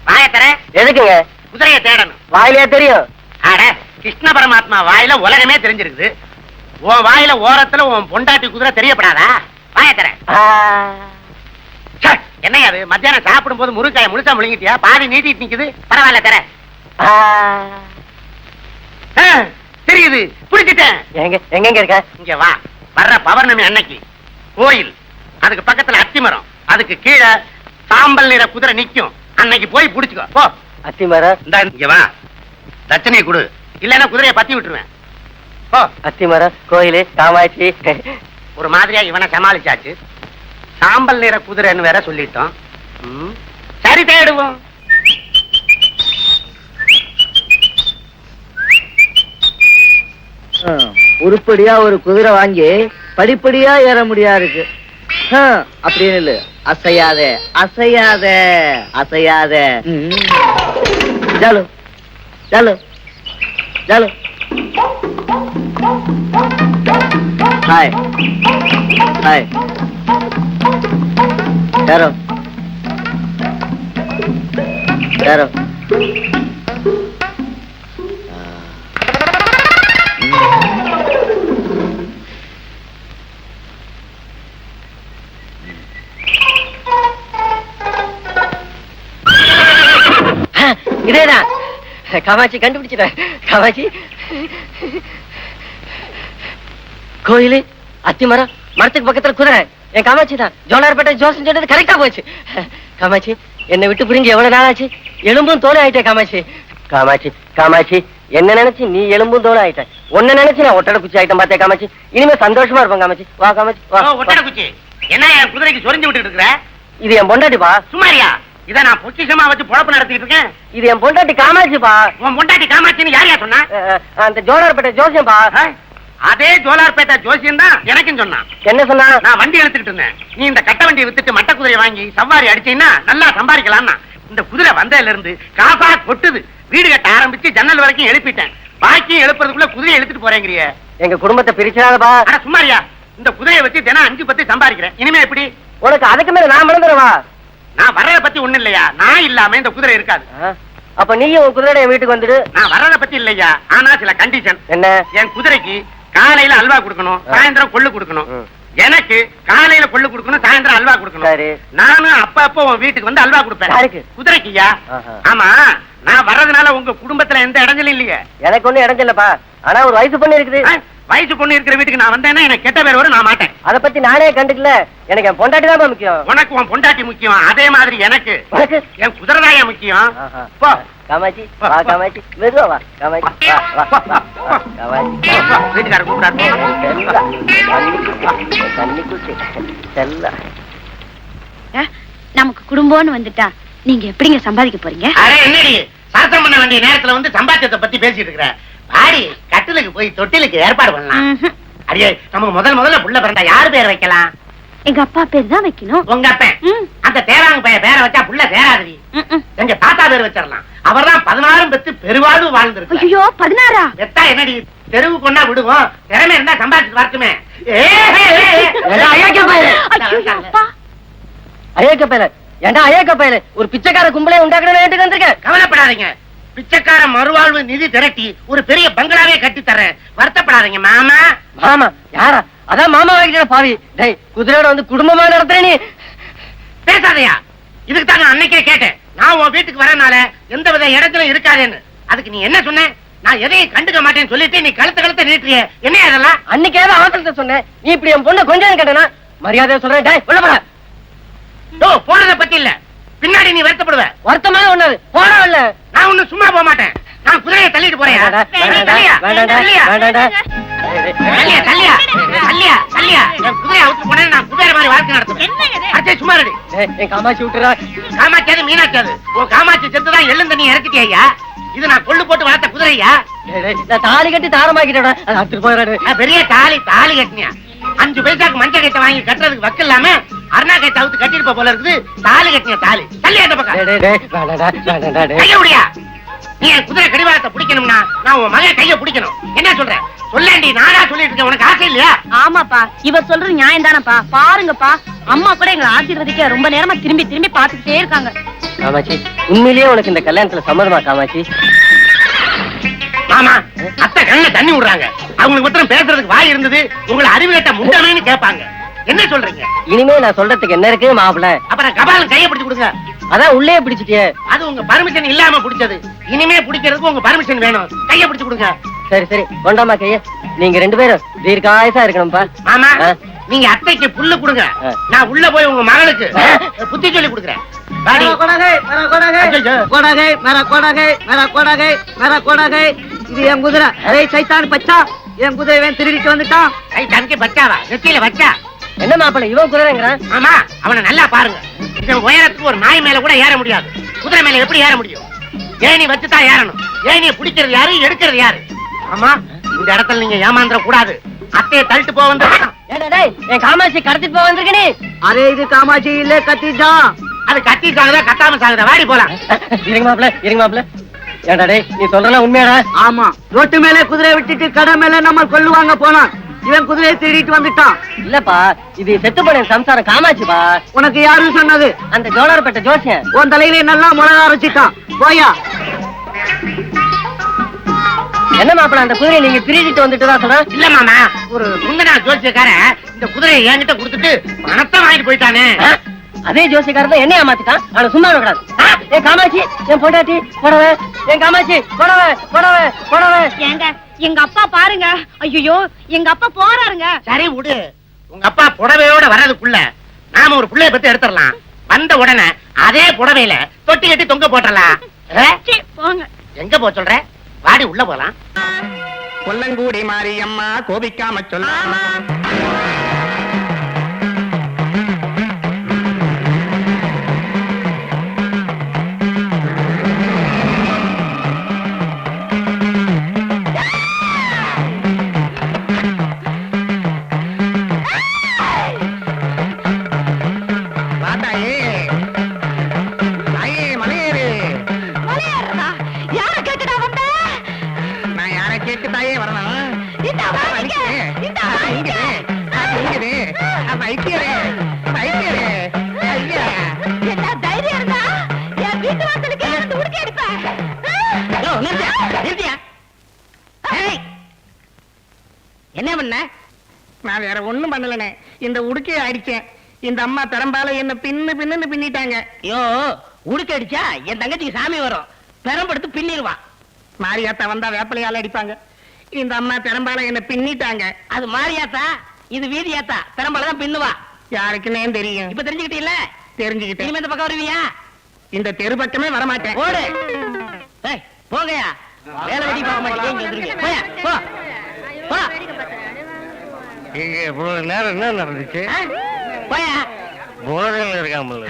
வாய தர. எதுக்குங்க? குதிரைய தேடணும். வாயிலையா தெரியும்? ஆட கிருஷ்ண பரமாத்மா வாயில உலகமே தெரிஞ்சிருக்குது. உன் வாயில ஓரத்துல உன் பொண்டாட்டி குதிரை தெரியப்படாதா? வாய தர. என்னையா அது? மத்தியானம் சாப்பிடும் போது முருங்காய முழுசா முழுங்கிட்டியா? பாதி நீட்டிட்டு நிக்குது. பரவாயில்ல தர. தெரியுது, புடிச்சிட்டேன். எங்க இருக்க? இங்க வா. வர்ற பௌர்ணமி அன்னைக்கு கோயில், அதுக்கு பக்கத்துல அத்திமரம், அதுக்கு கீழே சாம்பல் நிற குதிரை நிக்கும். அன்னைக்கு போய் புடிச்சுக்கோ. போ. அத்திமரம். இங்க வா, தட்சணையை கொடு, இல்லன்னா குதிரையை பத்தி விட்டுருவேன். போ. அத்திமரம், கோயிலு, காமாட்சி. ஒரு மாதிரியா இவனை சமாளிச்சாச்சு. சாம்பல் நிற குதிரைன்னு வேற சொல்லிட்டோம். சரி, தேடுவோம். உருப்படியா ஒரு குதிரை வாங்கி படிப்படியா ஏற முடியா இருக்கு. அப்படின்னு இல்ல, அசையாத அசையாத அசையாத. ஜாலு ஜாலு ஜாலு. Hi hi. யாரோ யாரோ. இதேதான் காமாட்சி, கண்டுபிடிச்சிட்ட. காமாட்சி, கோயிலு, அத்திமரம், மரத்துக்கு பக்கத்துல குதிரை. என் காமாட்சி தான். ஜோலார்பேட்டை ஜோசன் சொன்னது கரெக்டா போச்சு. காமாட்சி, என்னை விட்டு புரிஞ்சு எவ்வளவு நாள் ஆச்சு? எலும்பும் தோலை ஆயிட்டே காமாட்சி. காமாட்சி காமாட்சி, என்ன நினைச்சு நீ எலும்பும் தோலை ஆயிட்ட. உன்ன நினைச்சு நான் ஒட்டடை குச்சி ஆயிட்டம் பார்த்தேன் காமாட்சி. இனிமே சந்தோஷமா இருப்பேன் காமாட்சி. வா காமாட்சி வா. ஒட்டடை குச்சி என்ன என் குதிரைக்கு சொரிஞ்சு விட்டுட்டு இருக்கிற? இது என் பொண்டாட்டிப்பா. சுமாரியா? இத நான் பொக்கிஷமா வச்சு பொழப்பு நடத்திட்டு இருக்கேன். இது என் பொண்டாட்டி காமாட்சிப்பா. உன் பொண்டாட்டி காமாட்சின்னு யாரையா சொன்னா? அந்த ஜோலார்பேட்டை ஜோசியம்பா. அதே ஜோலார்பேட்டை ஜோசியம் தான் எனக்கும் சொன்னான். என்ன சொன்னா? நான் வண்டி எடுத்துக்கிட்டு இருந்தேன். நீ இந்த கட்ட வண்டியை வித்துட்டு மட்ட குதிரையை வாங்கி சவாரி அடிச்சீங்கன்னா நல்லா சம்பாதிக்கலாம்னா. இந்த குதிரை வந்ததுல இருந்து காசா கொட்டுது. வீடு கட்ட ஆரம்பிச்சு ஜன்னல் வரைக்கும் எழுப்பிட்டேன். பாக்கி எழுப்புறதுக்குள்ள குதிரையை எடுத்துட்டு போறேங்கிறிய. எங்க குடும்பத்தை பிரிச்சாதப்பா. ஆனா சும்மாரியா? இந்த குதிரையை வச்சு தினம் 5-10 சம்பாதிக்கிறேன். இனிமே எப்படி? உனக்கு அதுக்கு மேல நான் மறந்துடுவா. நான் வர்றத பத்தி ஒண்ணு இல்லையா? நான் இல்லாம இந்த குதிரை இருக்காது. அப்ப நீயும் உன் குதிரைய வீட்டுக்கு வந்துடு. நான் வர்றத பத்தி இல்லையா, ஆனா சில கண்டிஷன். என்ன? என் குதிரைக்கு காலையில அல்வா கொடுக்கணும், சாயந்தரம் கொள்ளு கொடுக்கணும். எனக்கு காலையில கொள்ளு கொடுக்கணும், சாயந்தரம் அல்வா கொடுக்கணும். நானும் அப்ப உன் வீட்டுக்கு வந்து அல்வா கொடுப்பேன். குதிரைக்குயா? ஆமா. நான் வர்றதுனால உங்க குடும்பத்துல எந்த இடைஞ்சலும் இல்லையே? எனக்கு ஒண்ணும் இடைஞ்சலப்பா. ஆனா ஒரு வயசு பொண்ணு இருக்குது. வயசு பொண்ணு இருக்கிற வீட்டுக்கு நான் வந்தேன்னா எனக்கு கெட்ட பேர் வரும். நான் மாட்டேன். அத பத்தி நானே கண்டுக்கல. எனக்கு என் பொண்டாட்டி தான் முக்கியம். உனக்கு உன் பொண்டாட்டி முக்கியம், அதே மாதிரி எனக்கு என் குதிரைதாயா முக்கியம். போ காமாட்சி. வா காமாட்சி, மெதுவா வா காமாட்சி. வா வா வா காமாட்சி. வீட்டுக்காரர் கூப்பிடாரு. நமக்கு குடும்பம்னு வந்துட்டா நீங்க எப்படிங்க சம்பாதிக்க போறீங்க? அரே என்னடி சாஸ்திரம் பண்ண வேண்டிய நேரத்துல வந்து சம்பாத்தியத்தை பத்தி பேசிட்டு இருக்கிற? பாடி கட்டிலுக்கு போய் தொட்டிலுக்கு ஏற்பாடு பண்ணலாம். அடியே, நமக்கு முதல்ல புள்ள பிறந்தா யாரு பேர் வைக்கலாம்? எங்க அப்பா பேர் தான் வைக்கணும். உங்க அப்பன் அந்த தேராங்க பைய பேரை வச்சா புள்ள தேராதடி. எங்க தாத்தா பேர் வச்சிடலாம். அவர்தான் 16 பெத்து பெருவாழ்வு வாழ்ந்திருக்கு. ஐயோ 16? பெத்தா என்னடி தெருவு கொண்டா விடுவோம். திறமை இருந்தா சம்பாதிச்சு வரட்டுமே. அயோக்க பையல, ஏண்டா அயோக்க பையல, ஒரு பிச்சைக்கார கும்பலே உண்டாக்கணும் வந்திருக்கேன். கவலைப்படாதீங்க. பிச்சைக்கார மறுவாழ்வு நிதி திரட்டி ஒரு பெரிய பங்களாவே கட்டி தரேன். வருத்தப்படாதீங்க மாமா. மாமா யாரா? அதான் மாமா வாங்கிட்ட பாவி. டேய், குதிரையோட வந்து குடும்பமா நடத்துற நீ. பேசாதையா? இதுக்கு தான் நான் அன்னைக்கே கேட்டேன். நான் உன் வீட்டுக்கு வரனால எந்த வித இடத்துல இருக்காதேன்னு. அதுக்கு நீ என்ன சொன்ன? நான் எதையும் கண்டுக்க மாட்டேன்னு சொல்லிட்டு நீ கழுத்த நீட்டுறிய. என்ன அதெல்லாம்? அன்னைக்கே அவசரத்தை சொன்னேன். நீ இப்படி என் பொண்ணை கொஞ்சம் கேட்டனா மரியாதையா சொல்றேன். டேய் உள்ள போடா. போனதை பத்தி இல்ல, பின்னாடி நீ வருத்தப்படுவ. வருத்தமான ஒண்ணு போனா இல்ல. நான் ஒண்ணு சும்மா போக மாட்டேன். நான் குதிரையை தள்ளிட்டு போறேன். சும்மா காமாட்சி விட்டுறா. காமாட்சியாது மீனாட்சியாது உன் காமாட்சி செத்துதான் எள்ளும் தண்ணி இறக்கிட்டியா? இது நான் கொள்ளு போட்டு வளர்த்த குதிரையா? தாலி கட்டி தாரமாக்கிட்டேன். பெரிய தாலி கட்டினியா? 5 பைசாக்கு மஞ்சள் கைத்த வாங்கி கட்டுறதுக்கு வக்கு இல்லாம அருணா கைத்த அவுத்து கட்டிட்டு போல இருக்குது. தாலி கட்டினியா? தாலி தள்ளி அந்த பக்கம் கைய முடியா? நீ என் குதிரை கடிவாளத்தை பிடிக்கணும்னா நான் உன் மகன் கைய பிடிக்கணும். என்ன சொல்ற? சொல்லேண்டி. நானா சொல்லிட்டு இருக்கேன். உனக்கு ஆசை இல்லையா? ஆமாப்பா, இவர் சொல்றது நியாயம் தானப்பா. பாருங்கப்பா, அம்மா கூட எங்களை ஆசீர்வதிக்க ரொம்ப நேரமா திரும்பி பாத்துக்கிட்டே இருக்காங்க. காமாட்சி, உண்மையிலேயே உனக்கு இந்த கல்யாணத்துல சம்மதமா காமாட்சி? மாமா அத்தை கண்ணுல தண்ணி விடுறாங்க. அவங்களுக்கு மாத்திரம் பேசுறதுக்கு வாய் இருந்தது, உங்களை அறிவு கட்ட முண்டமேன்னு கேட்பாங்க. என்ன சொல்றீங்க? இனிமே நான் சொல்றதுக்கு என்ன இருக்கு மாப்பிள? அப்புறம் கபாலம் கையை பிடிச்சு கொடுங்க. அதான் உள்ளே பிடிச்சிட்டியே. அது உங்க பர்மிஷன் இல்லாம பிடிச்சது. இனிமே பிடிக்கிறதுக்கு உங்க பர்மிஷன் வேணும். கையை பிடிச்சு கொடுங்க. சரி சரி கொண்டாமா கைய. நீங்க 2 பேரும் தீர்க்காயசா இருக்கணும்பா. மாமா ஆ. நீங்க அத்தைக்கு புல்லு கொடுங்க. ஆ. நான் உள்ள போய் உங்க மகளுக்கு புத்தி சொல்லி கொடுக்குறேன். வாடி. இது என் குதிரை. சைத்தான் பச்சா என் குதிரை திருடிட்டு வந்துட்டான். கை தனக்கு பச்சாவா? நெத்தியில வச்சா? என்ன மாப்பிள இவன் குதிரைங்கிறான்? ஆமா அவனை நல்லா பாருங்க. இதன் உயரத்துக்கு ஒரு நாய் மேல கூட ஏற முடியாது. குதிரை மேல எப்படி ஏற முடியும்? ஏணி வச்சுதான் ஏறணும். ஏணியை பிடிக்கிறது யாரு, எடுக்கிறது யாரு? ஆமா இந்த இடத்துல நீங்க ஏமாந்துட கூடாது. அத்தையை தள்ளிட்டு போக வந்து என் காமாட்சி கடத்திட்டு போக வந்திருக்க நீ. அரே இது காமாட்சி இல்ல கத்திஜா. அது கத்தி சாகுதா கத்தாம சாகுதா? வாடி போலாம். இருங்க மாப்பிள. ஏடா டேய் நீ சொல்றலாம் உண்மையாடா? ஆமா ரோட்டு மேல குதிரை விட்டுட்டு கடை மேல நம்ம கொள்ளுவாங்க போனான். இவன் குதிரையை திருடிட்டு வந்துட்டான். இல்லப்பா இது செத்து போன சம்சாரம் காமாட்சிப்பா. உனக்கு யாரு சொன்னது? அந்த ஜோலார்பேட்டை ஜோசியன். உன் தலையில நல்லா மிளகா அரைச்சிட்டான். போயா. என்ன மாப்பிள அந்த குதிரையை நீங்க திருடிட்டு வந்துட்டு தான் சொல்றேன். இல்ல மாமா ஒரு முந்தனா ஜோசியக்காரன் இந்த குதிரையை என்கிட்ட கொடுத்துட்டு பணத்தை வாங்கிட்டு போயிட்டானே. அதே ஜோசியக்காரன் தான் என்னைய மாத்திட்டான். ஆனா சும்மா விடாது. என் காமாட்சி என் பொண்டாட்டி புடவை. என் காமாட்சி புடவை. ஏங்க எங்க அப்பா பாருங்க. ஐயோ எங்க அப்பா போறாருங்க. சரி விடு. உங்க அப்பா புடவையோட வர்றதுக்குள்ள நாம ஒரு புள்ளைய பத்தி எடுத்துடலாம். வந்த உடனே அதே புடவையில தொட்டி கட்டி தொங்க போட்டலாம். போங்க. எங்க போ சொல்ற? வாடி உள்ள போலாம். கொல்லங்கூடி மாரியம்மா கோபிக்காம சொல்ல. என்ன பண்ண? நான் வேற ஒண்ணும் பண்ணலனே. இந்த உடுக்கையை அடிச்சேன். இந்த அம்மா பெரம்பால என்ன பின்னு பின்னிட்டாங்க. ஐயோ உடுக்க அடிச்சா என் தங்கச்சிக்கு சாமி வரும். பெரம்படுத்து பின்னிடுவான். மாரியாத்தா வந்தா வேப்பலையால அடிப்பாங்க. இந்த அம்மா பெரம்பால என்ன பின்னிட்டாங்க. அது மாரியாத்தா இது வீதியாத்தா. பெரம்பாலதான் பின்னுவா. யாருக்குன்னே தெரியும். இப்ப தெரிஞ்சுக்கிட்டீல்ல? தெரிஞ்சுக்கிட்டேன். இனிமே இந்த பக்கம் வருவியா? இந்த தெரு பக்கமே வரமாட்டேன். ஓடு. ஏய் போங்கயா. வேலை வெடி பார்க்க மாட்டீங்க. இங்க வந்துருங்க. போயா போ. போ. இங்க இவ்வளவு நேரம் என்ன நடந்துச்சு? போயா. போதையில இருக்காமல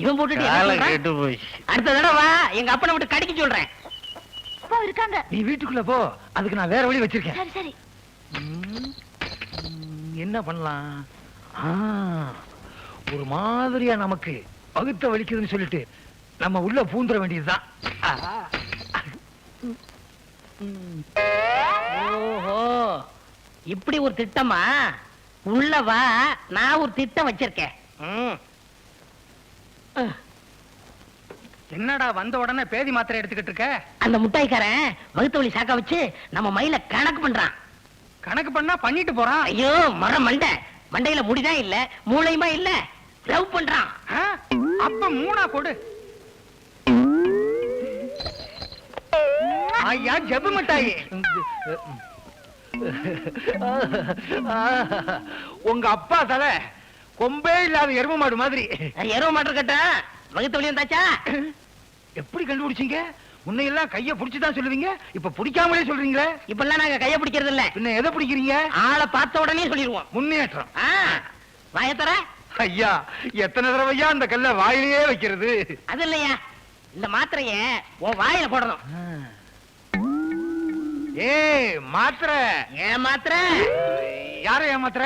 இவன் போட்டுட்டு என்ன காலை சொல்றான்? கெட்டு போயிடுச்சு. அடுத்த தடவை வா எங்க அப்பனை விட்டு கடிக்க சொல்றேன். இருக்காங்க. நீ வீட்டுக்குள்ள போ. அதுக்கு நான் வேற வழி வச்சிருக்கேன். சரி சரி. என்ன பண்ணலாம்? ஒரு மாதிரியா நமக்கு பகுத்த வலிக்குதுன்னு சொல்லிட்டு நம்ம உள்ள பூந்துட வேண்டியதுதான். ஓஹோ இப்படி ஒரு திட்டமா? உள்ள வா நான் ஒரு திட்டம் வச்சிருக்கேன். என்னடா வந்த உடனே பேதி மாத்திரை எடுத்துக்கிட்டு இருக்க? அந்த முட்டாய்க்காரன் வகுத்த வழி சாக்க வச்சு நம்ம மயில கணக்கு பண்றான். கணக்கு பண்ணா பண்ணிட்டு போறான். ஐயோ மண்டையில முடிதான் இல்ல, மூளையுமா இல்ல. லவ் பண்றான். அப்ப மூணா கொடு. ஐயா ஜெப மிட்டாயி. உங்க அப்பா தலை கொம்பே இல்லாத எரும மாடு மாதிரி. எருவ மாட்டு கட்ட வகுத்த வழி வந்தாச்சா? எப்படி கண்டுபிடிச்சீங்க? முன்னையெல்லாம் கைய புடிச்சுதான் சொல்லுவீங்க, இப்ப பிடிக்காமலே சொல்றீங்களே. இப்பெல்லாம் நாங்க கைய பிடிக்கிறது இல்ல. பின்ன எதை பிடிக்கிறீங்க? ஆளை பார்த்த உடனே சொல்லிடுவோம். முன்னேற்றம். வாயத்தர. ஐயா எத்தனை தடவையா அந்த கல்ல வாயிலேயே வைக்கிறது? அது இல்லையா, இந்த மாத்திரைய உன் வாயில போடணும். ஏய் மாத்திரை. ஏன் மாத்திரை? யாரை ஏமாத்திர?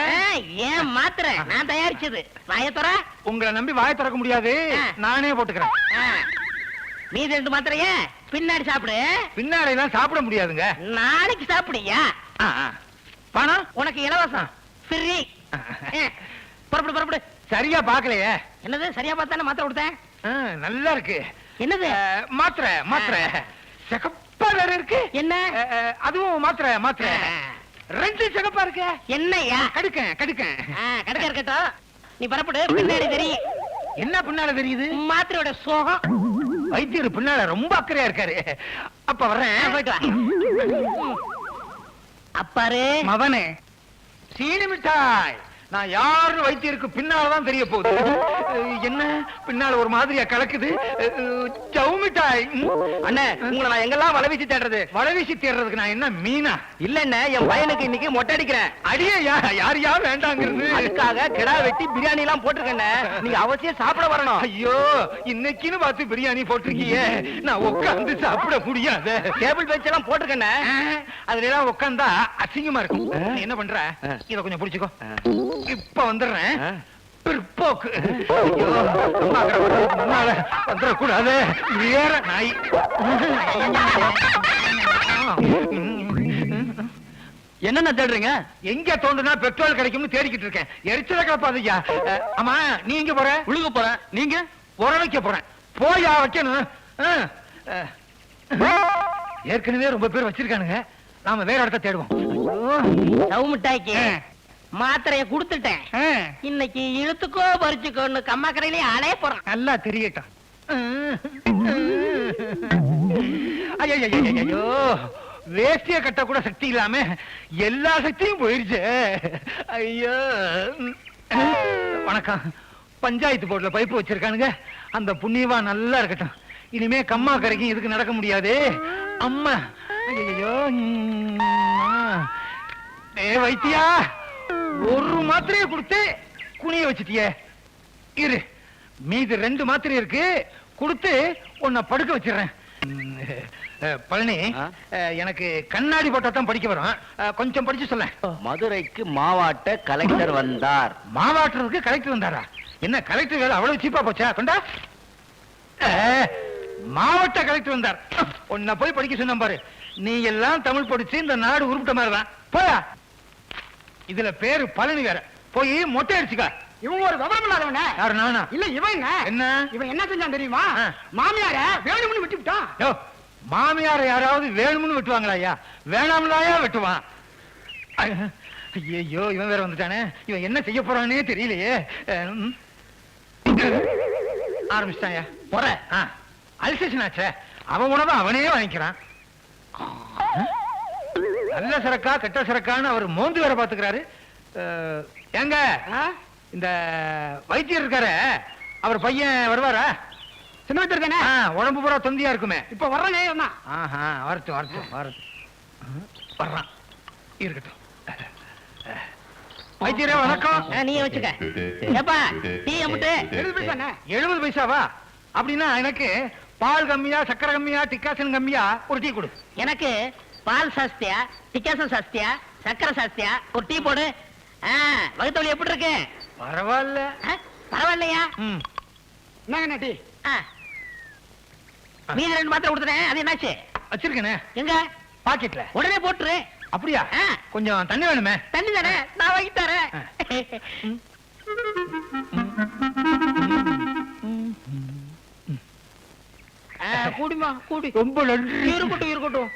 ஏன் மாத்திரை நான் தயாரிச்சது. வாயத்தர. உங்களை நம்பி வாயை திறக்க முடியாது, நானே போட்டுக்கிறேன். மீதி 2 மாத்திரைய பின்னாடி சாப்பிடு. பின்னாடி எல்லாம் சாப்பிட முடியாதுங்க. நாளைக்கு சாப்பிடுயா. பணம் உனக்கு இலவசம். ஃப்ரீ. புறப்படு. சரியா பாக்கலையே. என்னது சரியா பார்த்தானே மாத்திரை கொடுத்தேன். நல்லா இருக்கு. என்னது? மாத்திரை. செகப் வேற இருக்கு என்ன அதுவும் மாத்திரை மாத்திரை ரெண்டு சிகப்பா இருக்கு என்னையா கடுக்கேன் கடக்க இருக்கட்டும், நீ பரப்படு, பின்னாடி தெரியும். என்ன பின்னால தெரியுது? மாத்திரையோட சோகம். வைத்தியர் பின்னால ரொம்ப அக்கறையா இருக்காரு. அப்ப வர்றேன், போயிட்டு வா. அப்பாரு மவனே சீனி மிட்டாய். நான் யாரு வைத்தியருக்கு பின்னாலதான் தெரிய போகுது. என்ன பின்னால ஒரு மாதிரியா கலக்குது. ஜவு மிட்டாய். அண்ணே, உங்களை நான் எங்கெல்லாம் வளவீசி தேடுறது? வளவீசி தேடுறதுக்கு நான் என்ன மீனா? இல்லண்ணே, என் பையனுக்கு இன்னைக்கு மொட்டை அடிக்கிறேன். அடியே யார் யார் வேண்டாங்கிறது. அதுக்காக கிடா வெட்டி பிரியாணி எல்லாம் போட்டிருக்கேன். நீங்க அவசியம் சாப்பிட வரணும். ஐயோ, இன்னைக்குன்னு பார்த்து பிரியாணி போட்டிருக்கீங்க. நான் உட்கார்ந்து சாப்பிட முடியாது. டேபிள் பெஞ்ச் எல்லாம் போட்டிருக்கேன். அதுல எல்லாம் உட்கார்ந்தா அசிங்கமா இருக்கும். நீ என்ன பண்ற? இத கொஞ்சம் புடிச்சுக்கோ. இப்ப வந்துடுறேன். பிற்போக்கு. ஐயோ, முன்னால வந்துடக்கூடாது. வேற நாய். என்னென்ன தேடுறீங்க? எங்க தோண்டுனா பெட்ரோல் கிடைக்கும்னு தேடிக்கிட்டு இருக்கேன். எரிச்சல கிளப்பாதையா. ஆமா, நீ எங்க போற? உழுக போறேன். நீங்க? உர வைக்க போறேன். போயா வைக்கணும். ஏற்கனவே ரொம்ப பேர் வச்சிருக்கானுங்க. நாம வேற இடத்த தேடுவோம். சவு மிட்டாய்க்கு மாத்திரைய குடுத்துட்டேன். இன்னைக்கு இழுத்துக்கோ பறிச்சுக்கோன்னு கம்மாக்கரையிலே அலைய போறான். நல்லா தெரியட்டும். ஐயோ, வேஷ்டிய கட்ட கூட சக்தி இல்லாம எல்லா சக்தியும் போயிருச்சு. ஐயோ. வணக்கம். பஞ்சாயத்து போர்டுல பைப்பு வச்சிருக்கானுங்க. அந்த புண்ணியவா நல்லா இருக்கட்டும். இனிமே கம்மா கரைக்கும் இதுக்கு நடக்க முடியாது. அம்மா. ஐயோ. வைத்தியா, ஒரு மாத்திரையை கொடுத்து குனிய வச்சிட்டியே. இரு, மீது 2 மாத்திரை இருக்கு. கொடுத்து உன்னை படுக்க வச்சிடுறேன். பழனி, எனக்கு கண்ணாடி போட்டா தான் படிக்க வரும். கொஞ்சம் படிச்சு சொல்ல. மதுரைக்கு மாவாட்ட கலெக்டர் வந்தார். மாவாட்டுறதுக்கு கலெக்டர் வந்தாரா? என்ன கலெக்டர் வேலை அவ்வளவு சீப்பா போச்சா? கொண்டா. மாவட்ட கலெக்டர் வந்தார். உன்னை போய் படிக்க சொன்ன பாரு. நீ எல்லாம் தமிழ் படிச்சு இந்த நாடு உருப்பிட்ட மாதிரிதான். போயா. இதுல பேரு பழனி வேற. போய் மொட்டை அடிச்சுக்க. இவங்க ஒரு விவரம் இல்லாதவன. யாரு? நானா? இல்ல இவங்க. என்ன? இவன் என்ன செஞ்சான் தெரியுமா? மாமியார வேணும்னு விட்டு விட்டான். யோ, மாமியார யாராவது வேணும்னு வெட்டுவாங்களா? ஐயா, வேணாம்லாயா வெட்டுவான். ஐயோ, இவன் வேற வந்துட்டானே. இவன் என்ன செய்ய போறானே தெரியலையே. ஆரம்பிச்சிட்டாயா? போற. அல்சேஷன் ஆச்சே. அவன் உணவை அவனே வாங்கிக்கிறான். நல்ல சரக்கா கெட்ட சரக்கான்னு அவர் மோந்து வேற பாத்துக்கிறாரு. ஏங்க, இந்த வைத்தியர் இருக்காரு, அவர் பையன் வருவாரா? சின்ன வைத்தியர் தானே? உடம்பு பூரா தொந்தியா இருக்குமே. இப்ப வர்றனே. வரட்டும். வர்றான். இருக்கட்டும். வைத்தியரே வணக்கம். நீ வச்சுக்க. ஏப்பா, டீ அமுட்டு. 70 பைசாவா? அப்படின்னா எனக்கு பால் கம்மியா, சக்கரை கம்மியா, டிக்காசன் கம்மியா ஒரு டீ கொடு. எனக்கு பால் சாஸ்தியா, டிக்காசன் சாஸ்தியா, சக்கரை சாஸ்தியா ஒரு டீ போடு. வகுத்தவழி எப்படி இருக்கு? பரவாயில்ல. பரவாயில்லையா? என்னங்க டீ? மீதி 2 மாத்திரை கொடுத்துட்டேன். அது என்னாச்சு? வச்சிருக்கேனே. எங்க? பாக்கெட்ல. உடனே போட்டுரு. அப்படியா? கொஞ்சம் தண்ணி வேணுமே. தண்ணி தானே, நான் வாங்கி தரேன். கூடிமா கூடி. ரொம்ப நன்றி. இருக்கட்டும்.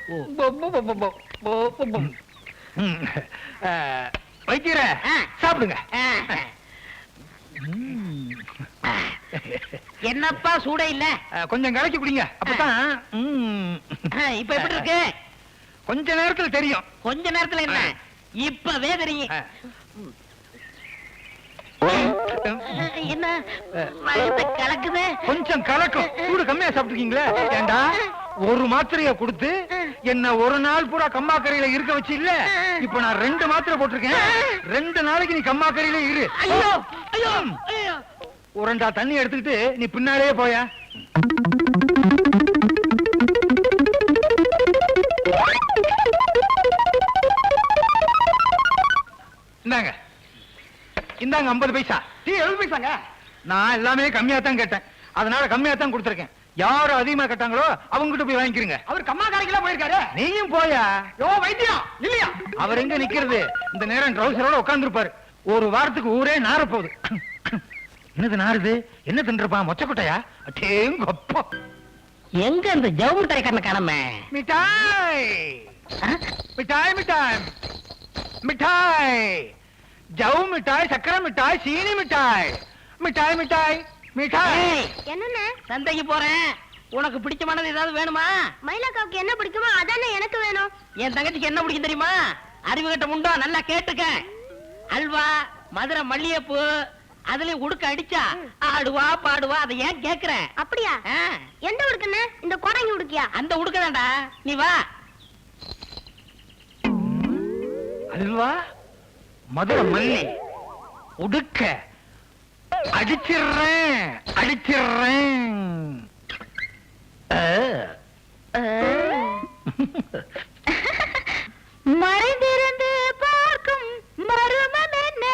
வைத்தியர சாப்பிடுங்க. என்னப்பா சூட இல்ல? கொஞ்சம் கலக்கி குடிங்க. அப்பதான். இப்ப எப்படி இருக்கு? கொஞ்ச நேரத்துல தெரியும். கொஞ்ச நேரத்துல என்ன? இப்பவே தெரியும். என்ன கலக்குது? கொஞ்சம் கலக்கும். சூடு கம்மியா சாப்பிட்டுருக்கீங்களே. ஏண்டா, ஒரு மாத்திரைய கொடுத்து என்ன ஒரு நாள் பூரா கம்மாக்கரையில இருக்க வச்சு இல்ல. இப்ப நான் 2 மாத்திரை போட்டிருக்கேன். 2 நாளைக்கு நீ கம்மாக்கரையில இரு. ஐயோ ஐயோ ஐயோ. ஒருண்டா தண்ணி எடுத்துக்கிட்டு நீ பின்னாலேயே போயா. இந்தாங்க 50 பைசா. டீ 70 பைசாங்க. நான் எல்லாமே கம்மியா தான் கேட்டேன். அதனால கம்மியா தான் கொடுத்திருக்கேன். யாரும் அதிகமா கேட்டாங்களோ அவங்க கிட்ட போய் வாங்கிக்கிறீங்க. அவர் கம்மா கடைக்குலாம் போயிருக்காரு. நீயும் போயா. யோ வைத்தியம் இல்லையா? அவர் எங்க நிக்கிறது? இந்த நேரம் ட்ரௌசரோட உட்கார்ந்து இருப்பாரு. ஒரு வாரத்துக்கு ஊரே நார போகுது. என்னது நாருது? என்ன தின்றுப்பான்? மொச்சக்கொட்டையா? அட்டேங்கப்பா. எங்க இந்த ஜவு மிட்டாய் கண்ண காணமே? மிட்டாய் மிட்டாய் மிட்டாய் மிட்டாய் ஜவு மிட்டாய், சக்கரை மிட்டாய், சீனி மிட்டாய், மிட்டாய் மிட்டாய் மிட்டாய். என்னண்ணே? சந்தைக்கு போறேன். உனக்கு பிடிச்சமானது ஏதாவது வேணுமா? மயிலாக்காவுக்கு என்ன பிடிக்குமோ அதானே எனக்கு வேணும். என் தங்கச்சிக்கு என்ன பிடிக்கும் தெரியுமா? அறிவு கட்ட முண்டோ, நல்லா கேட்டுக்க. அல்வா, மதுரை மல்லிகைப்பூ, அதுலயும் உடுக்க அடிச்சா ஆடுவா பாடுவா. அதை ஏன் கேக்குற? அப்படியா? எந்த உடுக்குன்னு? இந்த கோடங்கி உடுக்கியா? அந்த உடுக்கதான்டா. நீ வா. அல்வா, மதுரை மல்லி, உடுக்க அடிச்சிடுறேன் அடிச்சிடுறேன். மறைந்திருந்து பார்க்கும் மர்மம் என்ன?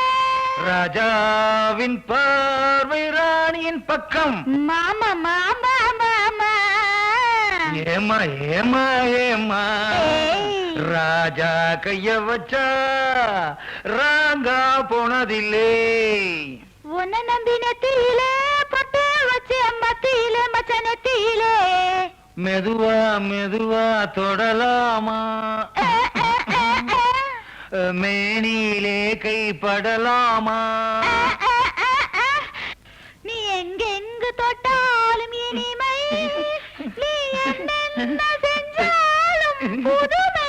ராஜாவின் பார்வை ராணியின் பக்கம். மாமா மாமா மாமா ஏமா ஏமா ஏமா, ராஜா கைய வச்சா ராங்கா போனதில்லை. உன்னை நம்பி நெத்தியிலே பட்டு வச்சு மத்தியிலே மச்சனத்தியிலே மெதுவா மெதுவா தொடலாமா, மேனியிலே கைப்படலாமா. நீ எங்கெங்கு தொட்டாலும் இனிமை, நீ என்ன செஞ்சாலும் புதுமை.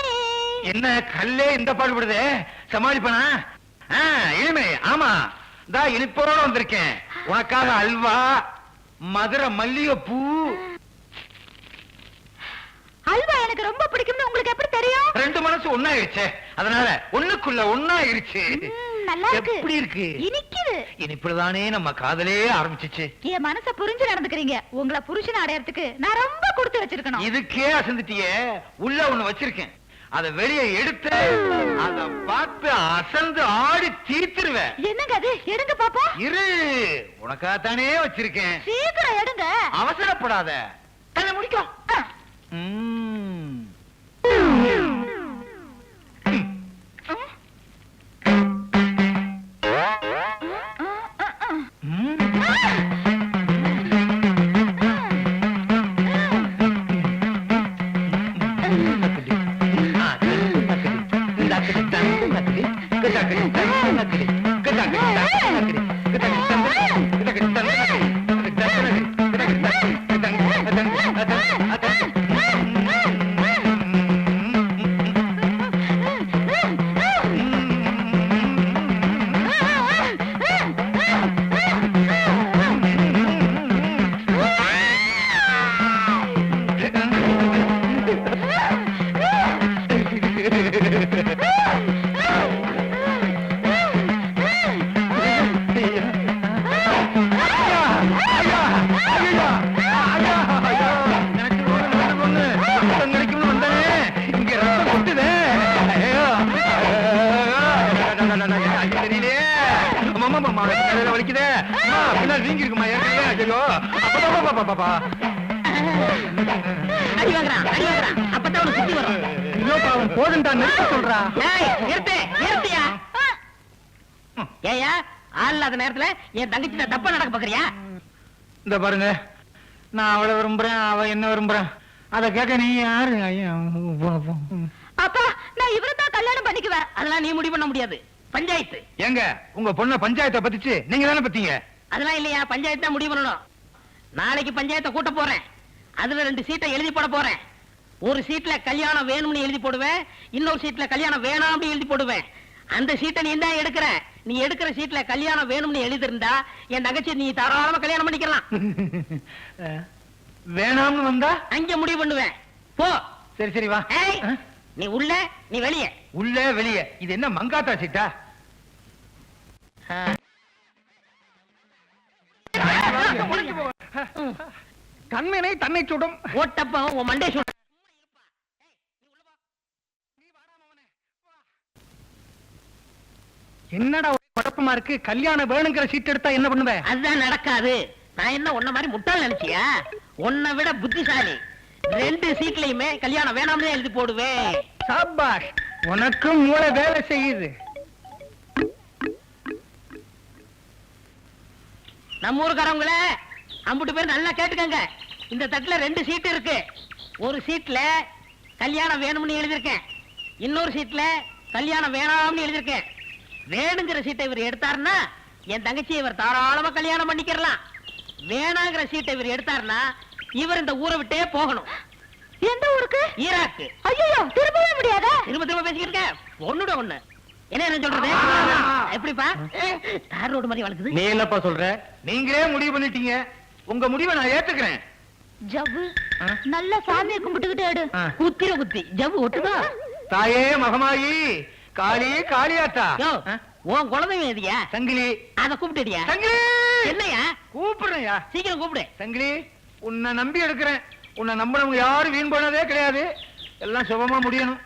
என்ன கல்லே இந்த பாடுபடுதே, சமாளிப்பனா? இனிமை. ஆமா, தான் இனிப்போட வந்திருக்கேன். உனக்காக அல்வா, மதுரை மல்லிகைப்பூ. அல்வா எனக்கு ரொம்ப பிடிக்கும்னு உங்களுக்கு எப்படி தெரியும்? ரெண்டு மனசு ஒண்ணாயிருச்சு, அதனால ஒண்ணுக்குள்ள ஒண்ணாயிருச்சு. நல்லா இருக்கு. எப்படி இருக்கு? இனிக்குது. இனிப்புதானே நம்ம காதலே ஆரம்பிச்சிச்சு. என் மனச புரிஞ்சு நடந்துக்கிறீங்க. உங்களை புருஷன் அடையறதுக்கு நான் ரொம்ப கொடுத்து வச்சிருக்கணும். இதுக்கே அசந்துட்டியே. உள்ள ஒண்ணு வச்சிருக்கேன், அத வெளியே எடுத்து அத பார்த்து அசந்து ஆடி தீர்த்துருவேன். என்னங்க அது? எடுங்க பாப்பா. இரு, உனக்காத்தானே வச்சிருக்கேன். சீக்கிரம் எடுங்க. அவசரப்படாத. கண்ணை முடிக்கும். வலிக்குதே, வீங்கி இருக்குமா? ஐயோ, அடி வாங்குறான், அடி வாங்குறான். அப்பதான் அவனுக்கு சுத்தி வரும். போதுண்டா, நிறுத்த சொல்றா. நிறுத்து, நிறுத்தியா? ஏயா, ஆள் இல்லாத நேரத்துல என் தங்கச்சி தப்பா நடக்க பாக்குறியா? இந்த பாருங்க, நான் அவளை விரும்புறேன், அவ என்ன விரும்புறேன், அத கேட்க நீ யாரு? அப்பா, நான் இவரைத்தான் கல்யாணம் பண்ணிக்குவேன். அதெல்லாம் நீ முடிவு பண்ண முடியாது. பஞ்சாயத்து. ஏங்க, உங்க பொண்ண பஞ்சாயத்தை பத்திச்சு நீங்க தானே பத்தீங்க? அதெல்லாம் இல்லையா, பஞ்சாயத்து தான் முடிவு பண்ணணும். நாளைக்கு பஞ்சாயத்தை கூட்ட போறேன். அதுல 2 சீட்டை எழுதி போட போறேன். ஒரு சீட்ல கல்யாணம் வேணும்னு எழுதி போடுவேன், இன்னொரு சீட்ல கல்யாணம் வேணாம்னு எழுதி போடுவேன். அந்த சீட்டை நீ தான் எடுக்கிற. நீ எடுக்கிற சீட்ல கல்யாணம் வேணும்னு எழுதி இருந்தா என் தங்கச்சி நீ தாராளமா கல்யாணம் பண்ணிக்கலாம். வேணாம்னு வந்தா அங்க முடிவு பண்ணுவேன். போ. சரி சரி வா. ஏய், நீ உள்ள, நீ வெளியே. உள்ள வெளியே. இது என்ன மங்காத்தா சீட்டா? கண்மனை தன்னை சுடும். ஓட்டப்ப உன் மண்டே சுட. என்னடா குழப்பமா இருக்கு? கல்யாணம் வேணுங்கிற சீட் எடுத்தா என்ன பண்ணுவேன்? அதுதான் நடக்காது. நான் என்ன உன்ன மாதிரி முட்டாள் நினைச்சியா? உன்னை விட புத்திசாலி. 2 சீட்லயுமே கல்யாணம் வேணாம்னே எழுதி போடுவேன். சாபாஷ், உனக்கும் மூளை வேலை செய்யுது. நம்ம ஊருக்காரவங்கள அம்புட்டு பேர் நல்லா கேட்டுக்கங்க. இந்த தட்டுல 2 சீட் இருக்கு. ஒரு சீட்ல கல்யாணம் வேணும்னு எழுதிருக்கேன், இன்னொரு சீட்ல கல்யாணம் வேணாம்னு எழுதிருக்கேன். வேணுங்கிற சீட்டை இவர் எடுத்தாருன்னா என் தங்கச்சி இவர் தாராளமா கல்யாணம் பண்ணிக்கிறலாம். வேணாங்கிற சீட்டை இவர் எடுத்தாருன்னா இவர் இந்த ஊரை விட்டே போகணும். எந்த ஊருக்கு? ஈராக்கு. ஐயோ, திரும்பவே முடியாதா? திரும்ப பேசிக்கிட்டு ஒண்ணுட ஒண்ணு. என்ன சொல்றது? எப்படிப்பா தார் ரோடு மாதிரி வளர்க்குது? நீ என்னப்பா சொல்ற? நீங்களே முடிவு பண்ணிட்டீங்க, உங்க முடிவை நான் ஏத்துக்கிறேன். ஜவ்வு நல்ல சாமியை கும்பிட்டுக்கிட்டு எடு. குத்திர குத்தி ஜவ்வு ஒட்டுதா? தாயே மகமாயி, காளி காளியாத்தா, யோ, உன் குழந்தைங்க எதியா? சங்கிலி. அத கூப்பிட்டுடியா? சங்கிலி என்னையா? கூப்பிடுறேயா? சீக்கிரம் கூப்பிடு. சங்கிலி, உன்னை நம்பி எடுக்கிறேன். உன்னை நம்பினவங்க யாரும் வீண் போனதே கிடையாது. எல்லாம் சுபமா முடியணும்.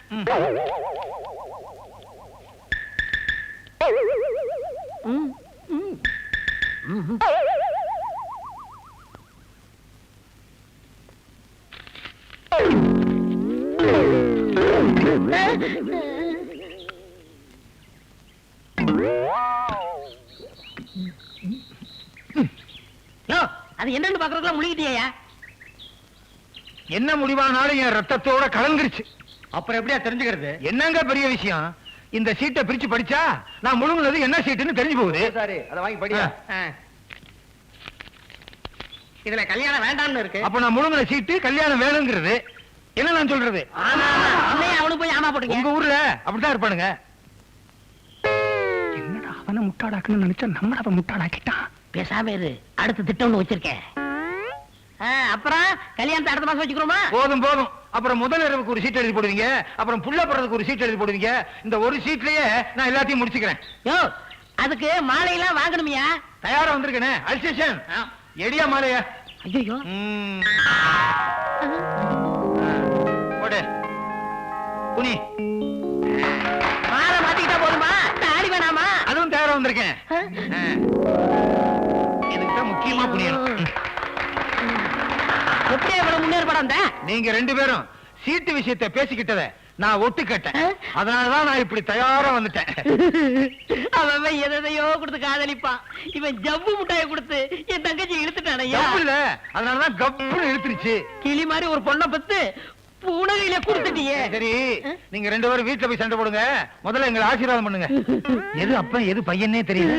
யோ, அது என்னன்னு பாக்குறதுக்குள்ள முழுகிட்டியா? என்ன முடிவானாலும் என் ரத்தத்தோட கலந்துருச்சு. அப்புறம் எப்படியா தெரிஞ்சுக்கிறது? என்னங்க பெரிய விஷயம், இந்த சீட்டை பிரிச்சு படிச்சா நான் முழுங்குனது என்ன சீட்டுன்னு தெரிஞ்சு போகுது. சாரி, அதை வாங்கி படியா. இதுல கல்யாணம் வேண்டாம்னு இருக்கு. அப்ப நான் முழுங்குன சீட்டு கல்யாணம் வேணுங்கிறது. என்ன நான் சொல்றது? என்னையா அவனு போய் ஆமா போட்டுங்க. உங்க ஊர்ல அப்படிதான் இருப்பானுங்க. என்னடா அவனை முட்டாளாக்குன்னு நினைச்சா நம்மள அவன் முட்டாளாக்கிட்டான். பேசாம இரு, அடுத்த திட்டம் ஒண்ணு வச்சிருக்கேன். அப்புறம் கல்யாணத்தை அடுத்த மாசம் வச்சுக்கிறோமா? போதும் போதும். அப்புறம் முதல் இரவுக்கு ஒரு சீட் எழுதி போடுவீங்க, அப்புறம் புள்ள போறதுக்கு ஒரு சீட் எழுதி போடுவீங்க. இந்த ஒரு சீட்லயே நான் எல்லாத்தையும் முடிச்சுக்கிறேன். யோ, அதுக்கு மாலையெல்லாம் வாங்கணுமியா? தயாரா வந்திருக்கேனே. அல்சேஷன் எடியா மாலையா? ஐயோ, போடு துணி. மாலை மாத்திக்கிட்டா போதுமா? தாடி வேணாமா? அதுவும் தயாரா வந்திருக்கேன். இதுக்குதான் முக்கியமா புரியணும். எப்படி இவ்வளவு முன்னேற்பாடம்? நீங்க 2 பேரும் சீட்டு விஷயத்தை பேசிக்கிட்டத நான் ஒத்துக்கிட்டேன். அதனாலதான் நான் இப்படி தயாரா வந்துட்டேன். அவன் எதையோ கொடுத்து காதலிப்பான், இவன் ஜவ்வு முட்டாயை கொடுத்து என் தங்கச்சி இழுத்துட்டானையா? இல்ல, அதனாலதான் கப்புன்னு இழுத்துருச்சு. கிளி மாதிரி ஒரு பொண்ணை பத்து பூனகையில கொடுத்துட்டியே. சரி, நீங்க 2 பேரும் வீட்டுல போய் சண்டை போடுங்க. முதல்ல எங்களை ஆசீர்வாதம் பண்ணுங்க. எது அப்ப எது பையனே தெரியல.